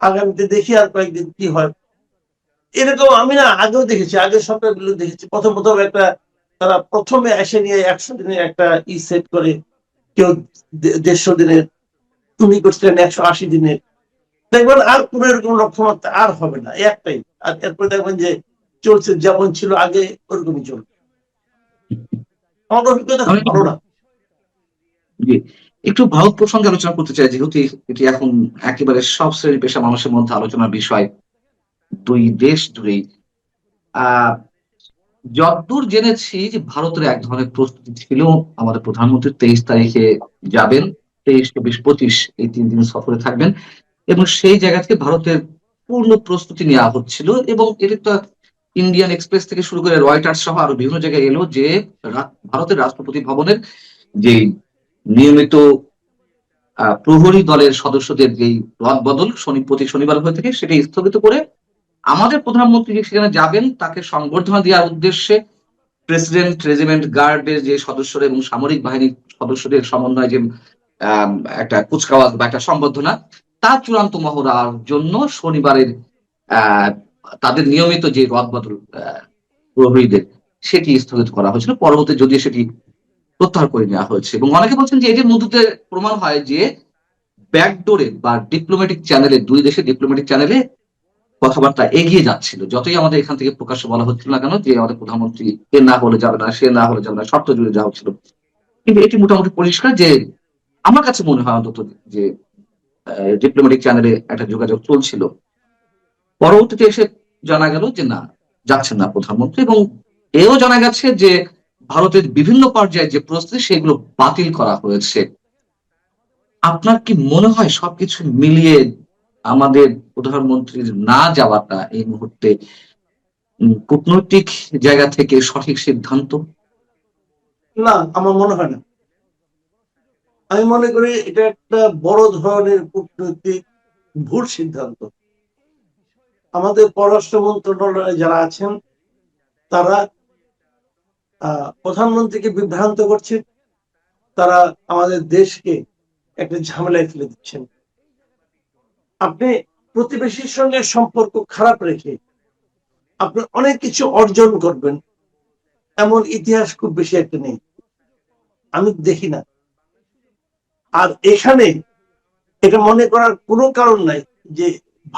আগামীতে দেখি আর কয়েকদিন কি হয়। এরকম আমি না আগেও দেখেছি, আগের সরকারগুলো দেখেছি প্রথম প্রথম একটা তারা প্রথমে এসে নিয়ে 100 দিনের একটা সেট করে, কেউ 150 দিনের, তুমি করছিলেন 180 দিনের, দেখবেন আর কোন এরকম লক্ষ্যমাত্রা আর হবে না, একটাই। আর এরপরে দেখবেন যে চলছে যেমন ছিল আগে ওরকমই চলবে। আমার অভিজ্ঞতা খুব ভালো না। জি, একটু ভারত প্রসঙ্গে আলোচনা করতে চাই, যেহেতু এটি এখন একেবারে সব শ্রেণী পেশা মানুষের মধ্যে আলোচনার বিষয় 2 দেশ জুড়েই। আহ যতদূর জেনেছি যে ভারতের এক ধরনের প্রস্তুতি ছিল, আমাদের প্রধানমন্ত্রী 23 তারিখে যাবেন, 23, 24, 25 এই 3 দিন সফরে থাকবেন, এবং সেই জায়গা থেকে ভারতের পূর্ণ প্রস্তুতি নেওয়া হচ্ছিল। এবং এটা তো ইন্ডিয়ান এক্সপ্রেস থেকে শুরু করে রয়টার্স সহ আরো বিভিন্ন জায়গায় এলো যে ভারতের রাষ্ট্রপতি ভবনের যে নিয়মিত প্রহরী দলের সদস্যদের যেই রদবদল প্রতি শনিবার হয়ে থাকে সেটা স্থগিত করে আমাদের প্রধানমন্ত্রী সেখানে যাবেন, তাকে সংবর্ধনা দেওয়ার উদ্দেশ্যে প্রেসিডেন্ট রেজিমেন্ট গার্ডের যে সদস্যরা এবং সামরিক বাহিনীর সদস্যদের সমন্বয়ে যে একটা কুচকাওয়াজ বা একটা সংবর্ধনা, তার চূড়ান্ত মহড়ার জন্য শনিবারের আহ তাদের নিয়মিত যে রদবদল প্রহরীদের, সেটি স্থগিত করা হয়েছিল। পরবর্তী যদিও সেটি প্রত্যাহার করে নেওয়া হয়েছে, এবং অনেকে বলছেন যে এটির মধ্যে প্রমাণ হয় যে ব্যাকডোরে বা ডিপ্লোম্যাটিক চ্যানেলে, 2 দেশের ডিপ্লোম্যাটিক চ্যানেলে কথাবার্তা এগিয়ে যাচ্ছিল। যতই আমাদের এখান থেকে প্রকাশ্যে বলা হচ্ছিল না কেন যে আমাদের প্রধানমন্ত্রী এ না হলে যাবে না, সে না হলে যাবে না, শর্ত জুড়ে যাওয়া হচ্ছিল, কিন্তু এটি মোটামুটি পরিষ্কার যে আমার কাছে মনে হয় অন্তত যে ডিপ্লোম্যাটিক চ্যানেলে একটা যোগাযোগ চলছিল। পরবর্তীতে এসে জানা গেল যে না, যাচ্ছেন না প্রধানমন্ত্রী, এবং এও জানা গেছে যে ভারতের বিভিন্ন পর্যায়ে যে প্রস্তুতি সেগুলো বাতিল করা হয়েছে। আপনার কি মনে হয় সবকিছু মিলিয়ে আমাদের প্রধানমন্ত্রীর না যাওয়াটা এই মুহূর্তে কূটনৈতিক জায়গা থেকে সঠিক সিদ্ধান্ত? না, আমার মনে হয় না। আমি মনে করি এটা একটা বড় ধরনের কূটনৈতিক ভুল সিদ্ধান্ত। আমাদের পররাষ্ট্র মন্ত্রণালয়ে যারা আছেন তারা প্রধানমন্ত্রীকে বিভ্রান্ত করছে, তারা আমাদের দেশকে একটা ঝামেলায় ফেলে দিচ্ছেন। আপনি প্রতিবেশীর সঙ্গে সম্পর্ক খারাপ রেখে আপনি অনেক কিছু অর্জন করবেন এমন ইতিহাস খুব বেশি একটা নেই, আমি দেখি না। আর এখানে এটা মনে করার কোনো কারণ নাই যে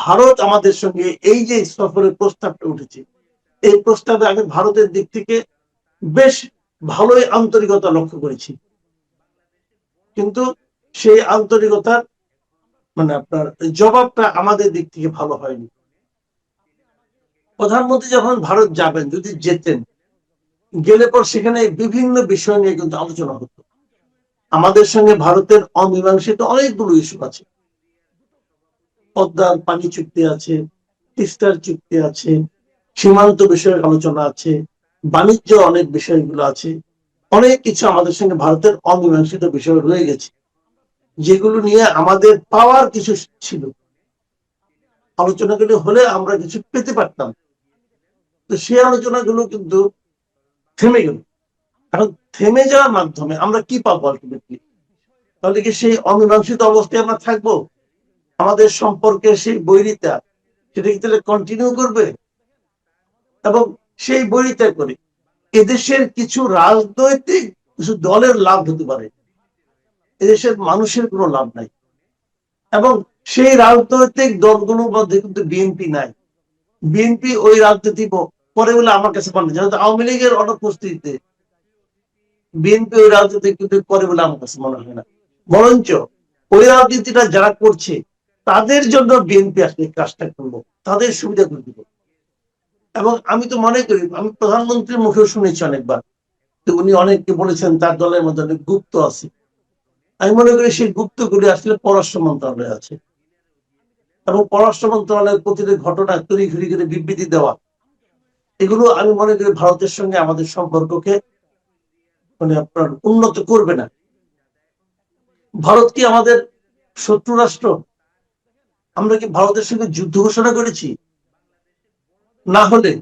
ভারত আমাদের সঙ্গে এই যে সফরের প্রস্তাবটা উঠেছে, এই প্রস্তাবে আমি ভারতের দিক থেকে বেশ ভালোই আন্তরিকতা লক্ষ্য করেছি, কিন্তু সেই আন্তরিকতার মানে আপনার জবাবটা আমাদের দিক থেকে ভালো হয়নি। প্রধানমন্ত্রী যখন ভারত যাবেন, যদি যেতেন, গেলে পর সেখানে বিভিন্ন বিষয় নিয়ে কিন্তু আলোচনা হতো। আমাদের সঙ্গে ভারতের অমীমাংসিত অনেকগুলো ইস্যু আছে। পদ্মার পানি চুক্তি আছে, তিস্তার চুক্তি আছে, সীমান্ত বিষয়ক আলোচনা আছে, বাণিজ্য অনেক বিষয়গুলো আছে। অনেক কিছু আমাদের সঙ্গে ভারতের অমীমাংসিত বিষয় রয়ে গেছে, যেগুলো নিয়ে আমাদের পাওয়ার কিছু ছিল। আলোচনাগুলো হলে আমরা কিছু পেতে পারতাম, তো সেই আলোচনাগুলো কিন্তু থেমে গেল। এখন থেমে যাওয়ার মাধ্যমে আমরা কি পাবো আলটিমেটলি? তাহলে কি সেই অমীমাংসিত অবস্থায় আমরা থাকবো? আমাদের সম্পর্কে সেই বৈরিতা, সেটা কি তাহলে কন্টিনিউ করবে? এবং সেই বৈরিতা করে এদেশের কিছু রাজনৈতিক কিছু দলের লাভ হতে পারে, এদেশের মানুষের কোনো লাভ নাই। এবং সেই রাজনৈতিক দলগুলোর মধ্যে কিন্তু বিএনপি নাই। বিএনপি ওই রাজনীতি করে বলে আমার কাছে মনে হয়, যেহেতু আওয়ামী লীগের অনুপস্থিতিতে বিএনপি ওই রাজনীতি কিন্তু করে বলে আমার কাছে মনে হয় না। বরঞ্চ ওই রাজনীতিটা যারা করছে তাদের জন্য বিএনপি আসলে কাজটা করবো, তাদের সুবিধা করে দিব। এবং আমি তো মনে করি, আমি প্রধানমন্ত্রীর মুখেও শুনেছি অনেকবার, তো উনি অনেককে বলেছেন তার দলের মধ্যে অনেক গুপ্ত আছে। আমি মনে করি সেই গুপ্তগুলি আসলে পররাষ্ট্র মন্ত্রণালয়ে আছে, এবং পররাষ্ট্র মন্ত্রণালয়ের প্রতিটি ঘটনা তৈরি করে বিবৃতি দেওয়া, এগুলো আমি মনে করি ভারতের সঙ্গে আমাদের সম্পর্ককে মানে আপনার উন্নত করবে না। ভারত কি আমাদের শত্রু রাষ্ট্র? আমরা কি ভারতের সঙ্গে যুদ্ধ ঘোষণা করেছি? না হলে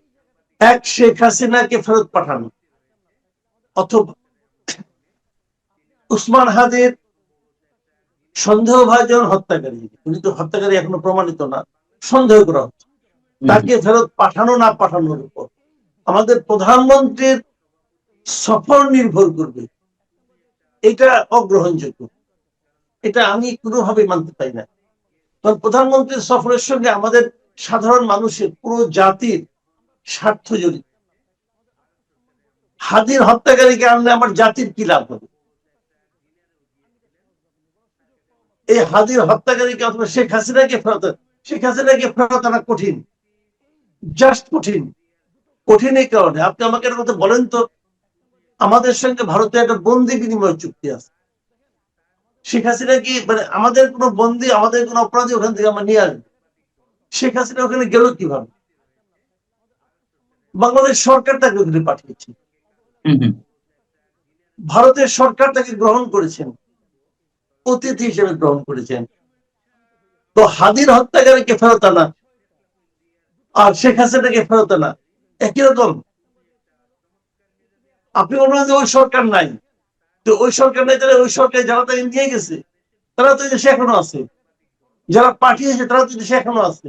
এক শেখ হাসিনাকে ফেরত পাঠানো, অথবা উসমান হাদির সন্দেহভাজন হত্যাকারী, উনি তো হত্যাকারী এখনো প্রমাণিত না, সন্দেহ করা হচ্ছে, তাকে ফেরত পাঠানো না পাঠানোর উপর আমাদের প্রধানমন্ত্রীর সফর নির্ভর করবে। এটা অগ্রহণযোগ্য, এটা আমি কোনোভাবেই মানতে পারি না। কারণ প্রধানমন্ত্রীর সফরের সঙ্গে আমাদের সাধারণ মানুষের পুরো জাতির স্বার্থ জড়িত। হাদির হত্যাকারীকে আনলে আমার জাতির কি লাভ হবে? এই হাদির হত্যাকারীকে অথবা শেখ হাসিনাকে ফেরত আনা কঠিন, জাস্ট কঠিন। কঠিন এই কারণে, আপনি আমাকে একটা কথা বলেন তো, আমাদের সঙ্গে ভারতের একটা বন্দি বিনিময় চুক্তি আছে। শেখ হাসিনা কি মানে আমাদের কোনো বন্দি, আমাদের কোনো অপরাধী ওখান থেকে আমরা নিয়ে আসবো? শেখ হাসিনা ওখানে গেল কিভাবে? বাংলাদেশ সরকার তাকে ওখানে পাঠিয়েছে, ভারতের সরকার তাকে গ্রহণ করেছেন, অতিথি হিসেবে গ্রহণ করেছেন। তো হাদির হত্যাকারীকে ফেরত আনা আর শেখ হাসিনাকে ফেরত আনা একই রকম। আপনি বলবেন যে ওই সরকার নাই, তো ওই সরকার নাই, তাহলে ওই সরকার যারা তাকে নিয়ে গেছে তারা তো দেশে এখনো আছে, যারা পাঠিয়েছে তারা তো দেশে এখনো আছে।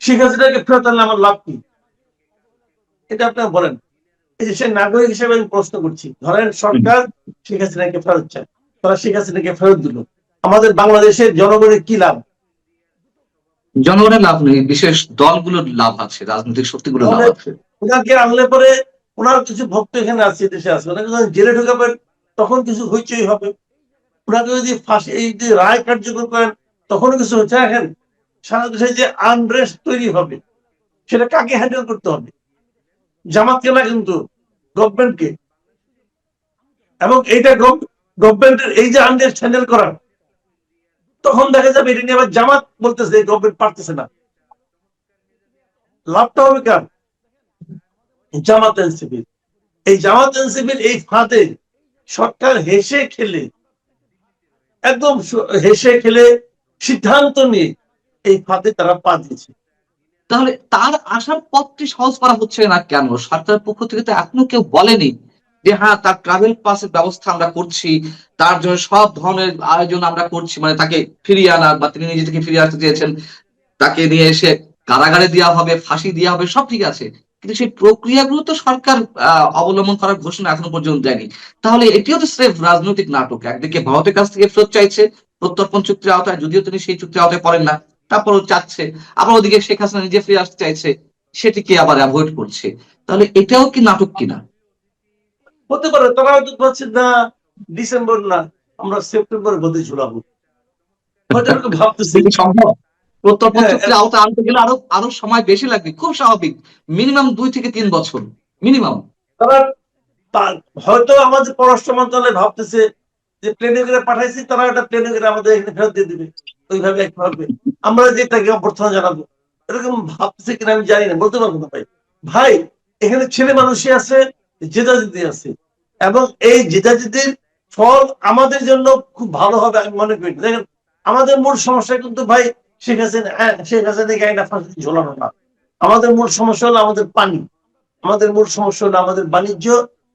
শেখ হাসিনাকে ফেরত আনলে আমার লাভ কি? এটা আপনারা বলেন। এই দেশের নাগরিক হিসেবে আমি প্রশ্ন করছি, ধরেন সরকার শেখ হাসিনাকে ফেরত চায়, তারা শেখ হাসিনাকে ফেরত দিল, আমাদের বাংলাদেশের জনগণের কি লাভ? জনগণের লাভ নেই, বিশেষ দলগুলোর লাভ আছে, রাজনৈতিক শক্তিগুলোর লাভ আছে। ওনাকে আনলে পরে ওনার কিছু ভক্ত এখানে আছে, দেশে আছে, ওনাকে যখন জেলে ঢুকাবেন তখন কিছু হইচই হবে। ওনাকে যদি ফাঁসি এই যে রায় কার্যকর করেন তখনও কিছু হচ্ছে। এখন সারা দেশে যে আনরেস্ট তৈরি হবে, সেটা কাকে হ্যান্ডেল করতে হবে? জামাতকে না, কিন্তু গভর্নমেন্টকে। এবং এইটা গভর্নমেন্টের এই যে আন্ডারস্ট্যান্ডেল করার, তখন দেখা যাবে এটা নিয়ে আবার জামাত বলতেছে গভর্নমেন্ট পারতেছে না। লাভটা হবে কার? জামাত এনসিপির। এই জামাত এনসিপির এই ফাঁদে সরকার একদম হেসে খেলে সিদ্ধান্ত নিয়ে এই ফাঁদে তারা পা দিয়েছে। তাহলে তার আসার পথটি সহজ করা হচ্ছে না কেন? সরকারের পক্ষ থেকে তো এখনো কেউ বলেনি যে হ্যাঁ, তার ট্রাভেল পাসের ব্যবস্থা আমরা করছি, তার জন্য সব ধরনের আয়োজন আমরা করছি, মানে তাকে ফিরিয়ে আনার, বা তিনি নিজে থেকে ফিরে আসতে চেয়েছেন, তাকে নিয়ে এসে কারাগারে দেওয়া হবে, ফাঁসি দেওয়া হবে, সব ঠিক আছে, কিন্তু সেই প্রক্রিয়াগুলো তো সরকার অবলম্বন করার ঘোষণা এখনো পর্যন্ত দেয়নি। তাহলে এটিও তো স্রেফ রাজনৈতিক নাটক। একদিকে ভারতের কাছ থেকে ফেরত চাইছে প্রত্যর্পণ চুক্তির আওতায়, যদিও তিনি সেই চুক্তির আওতায় পড়েন না, তারপরও চাচ্ছে। আবার ওদিকে শেখ হাসিনা নিজে ফিরে আসতে চাইছে, সেটিকে আবার অ্যাভয়েড করছে। তাহলে এটাও কি নাটক কিনা? হতে পারে তারা হয়তো ভাবছে না ডিসেম্বর না, আমরা সেপ্টেম্বর মধ্যে ঝুলাবো, হয়তো এরকম ভাবতেছি। সেটি সম্ভব? প্রত্যর্পণ হ্যাঁ, চুক্তির আওতায় আনতে গেলে আরো আরো সময় বেশি লাগবে, খুব স্বাভাবিক। মিনিমাম 2 থেকে 3 বছর মিনিমাম। তারা হয়তো আমাদের পররাষ্ট্র মন্ত্রণালয় ভাবতেছে যে প্লেনে করে পাঠাইছি, তারা একটা প্লেনে করে আমাদের এখানে ফেরত দিয়ে দিবে, ওইভাবে একভাবে আমরা যেটাকে অভ্যর্থনা জানাবো, এরকম ভাবতেছে কিনা আমি জানি না, বলতে পারবো না ভাই। ভাই এখানে ছেলে মানুষই আছে, জেদাজেদি আছে, এবং এই জেদাজেদির ফল আমাদের জন্য খুব ভালো হবে আমি মনে করি। দেখেন, আমাদের মূল সমস্যা কিন্তু ভাই শেখ হাসিনাকে একটা ফাঁসি ঝোলানো না। আমাদের মূল সমস্যা হলো আমাদের পানি, আমাদের মূল সমস্যা হলো আমাদের বাণিজ্য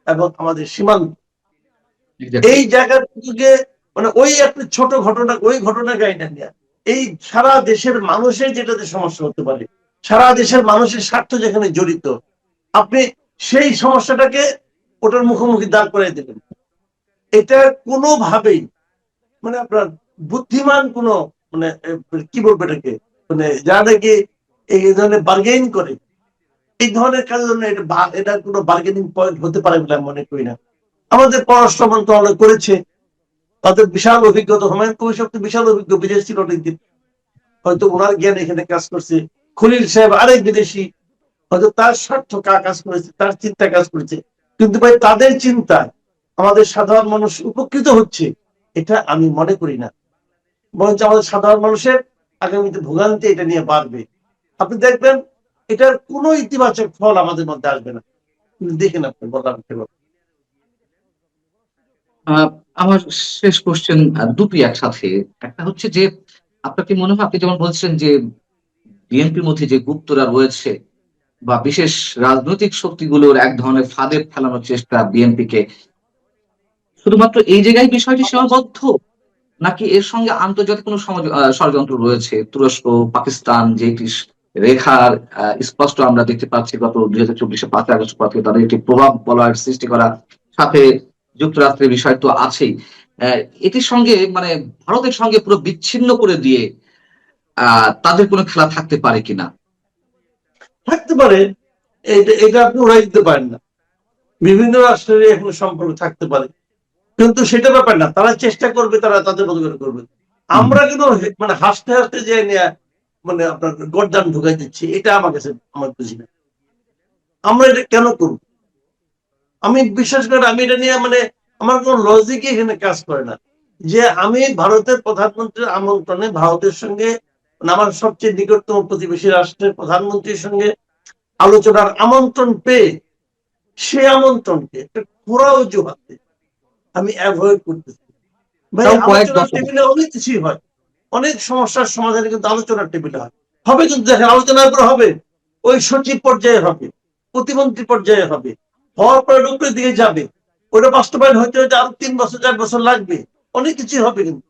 এবং আমাদের সীমান্ত। এই জায়গাটুকুকে মানে ওই একটা ছোট ঘটনা, ওই ঘটনাকে এটা নিয়ে এই সারা দেশের মানুষের যেটাতে সমস্যা হতে পারে, সারা দেশের মানুষের স্বার্থ যেখানে জড়িত, আপনি সেই সমস্যাটাকে ওটার মুখোমুখি দাঁড় করে দেবেন। এটা কোনোভাবেই মানে আপনার বুদ্ধিমান কোনো মানে কি বলবো এটাকে, মানে যারা নাকি এই ধরনের বার্গেইন করে, এই ধরনের কাজের জন্য এটা কোনো বার্গেনিং পয়েন্ট হতে পারে বলে আমি মনে করি না। আমাদের পররাষ্ট্র মন্ত্রণালয় করেছে, তাদের বিশাল অভিজ্ঞতা, হুমায়ুন কবির সাহেব তো বিশাল অভিজ্ঞ, বিদেশ ছিল অনেকদিন, হয়তো ওনার জ্ঞান এখানে কাজ করছে। খলিল সাহেব আরেক বিদেশি, হয়তো তার স্বার্থ কাজ করেছে, তার চিন্তা কাজ করেছে, কিন্তু ভাই তাদের চিন্তায় আমাদের সাধারণ মানুষ উপকৃত হচ্ছে এটা আমি মনে করি না। বরঞ্চ আমাদের সাধারণ মানুষের আগামীতে ভোগান্তি এটা নিয়ে বাড়বে। আপনি দেখবেন এটার কোনো ইতিবাচক ফল আমাদের মধ্যে আসবে না। দেখেন আপনি বললাম। আমার শেষ কোশ্চেন দুটি একসাথে। একটা হচ্ছে যে আপনার কি মনে হয়, আপনি যেমন বলছেন যে বিএনপির মধ্যে যে গুপ্তরা রয়েছে বা বিশেষ রাজনৈতিক শক্তিগুলোর এক ধরনের ফাঁদে ফেলানোর চেষ্টা বিএনপিকে, শুধুমাত্র এই জায়গায় বিষয়টি সীমাবদ্ধ, নাকি এর সঙ্গে আন্তর্জাতিক কোনো ষড়যন্ত্র রয়েছে? তুরস্ক, পাকিস্তান যেটি রেখার স্পষ্ট আমরা দেখতে পাচ্ছি গত 2024 5ই আগস্ট পর থেকে তাদের একটি প্রভাব বলয়ের সৃষ্টি করা, সাথে যুক্তরাষ্ট্রের বিষয় তো আছেই। এটির সঙ্গে মানে ভারতের সঙ্গে পুরো বিচ্ছিন্ন করে দিয়ে তাদের কোনো খেলা থাকতে পারে কিনা? থাকতে পারে, এটা আপনি উড়াই দিতে পারেন না। বিভিন্ন রাষ্ট্রের এখন সম্পর্ক থাকতে পারে, কিন্তু সেটা ব্যাপার না, তারা চেষ্টা করবে, তারা তাদের মতো করে করবে। আমরা কিন্তু মানে হাসতে হাসতে যে নিয়ে মানে আপনার গরদান ঢুকাই দিচ্ছি, এটা আমার কাছে আমার বুঝি না। আমরা এটা কেন করব? আমি বিশ্বাস করি আমি এটা নিয়ে মানে আমার কোন লজিকই এখানে কাজ করে না, যে আমি ভারতের প্রধানমন্ত্রীর আমন্ত্রণে ভারতের সঙ্গে মানে আমার সবচেয়ে নিকটতম প্রতিবেশী রাষ্ট্রের প্রধানমন্ত্রীর সঙ্গে আলোচনার আমন্ত্রণ পেয়ে সে আমন্ত্রণকে একটা খোঁড়া অজুহাতে আমি অ্যাভয়েড করতেছি। ভাই আলোচনার টেবিলে অনেক কিছুই হয়, অনেক সমস্যার সমাধানে কিন্তু আলোচনার টেবিলে হবে, কিন্তু দেখেন আলোচনার পর হবে ওই সচিব পর্যায়ে হবে, প্রতিমন্ত্রী পর্যায়ে হবে, হওয়ার পরে উপরের দিকে যাবে, ওটা বাস্তবায়ন হইতে হইতে আরো 3 বছর 4 বছর লাগবে, অনেক কিছুই হবে। কিন্তু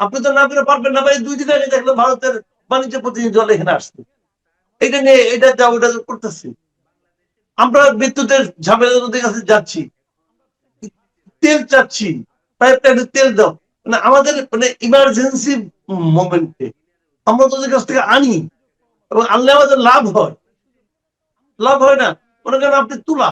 আপনি তো না করে পারবেন না ভাই। 2 দিন আগে দেখলো ভারতের বাণিজ্য প্রতিনিধি দল এখানে আসছে, এটা নিয়ে এটা যা ওটা করতেছি। আমরা বিদ্যুতের ঝামেলা নদীর কাছে যাচ্ছি, তেল চাচ্ছি, পাইপলাইনে তেল দাও, মানে আমাদের মানে ইমার্জেন্সি মোমেন্টে আমরা তোদের কাছ থেকে আনি, এবং আনলে আমাদের লাভ হয় না। মনে করেন আপনি তুলা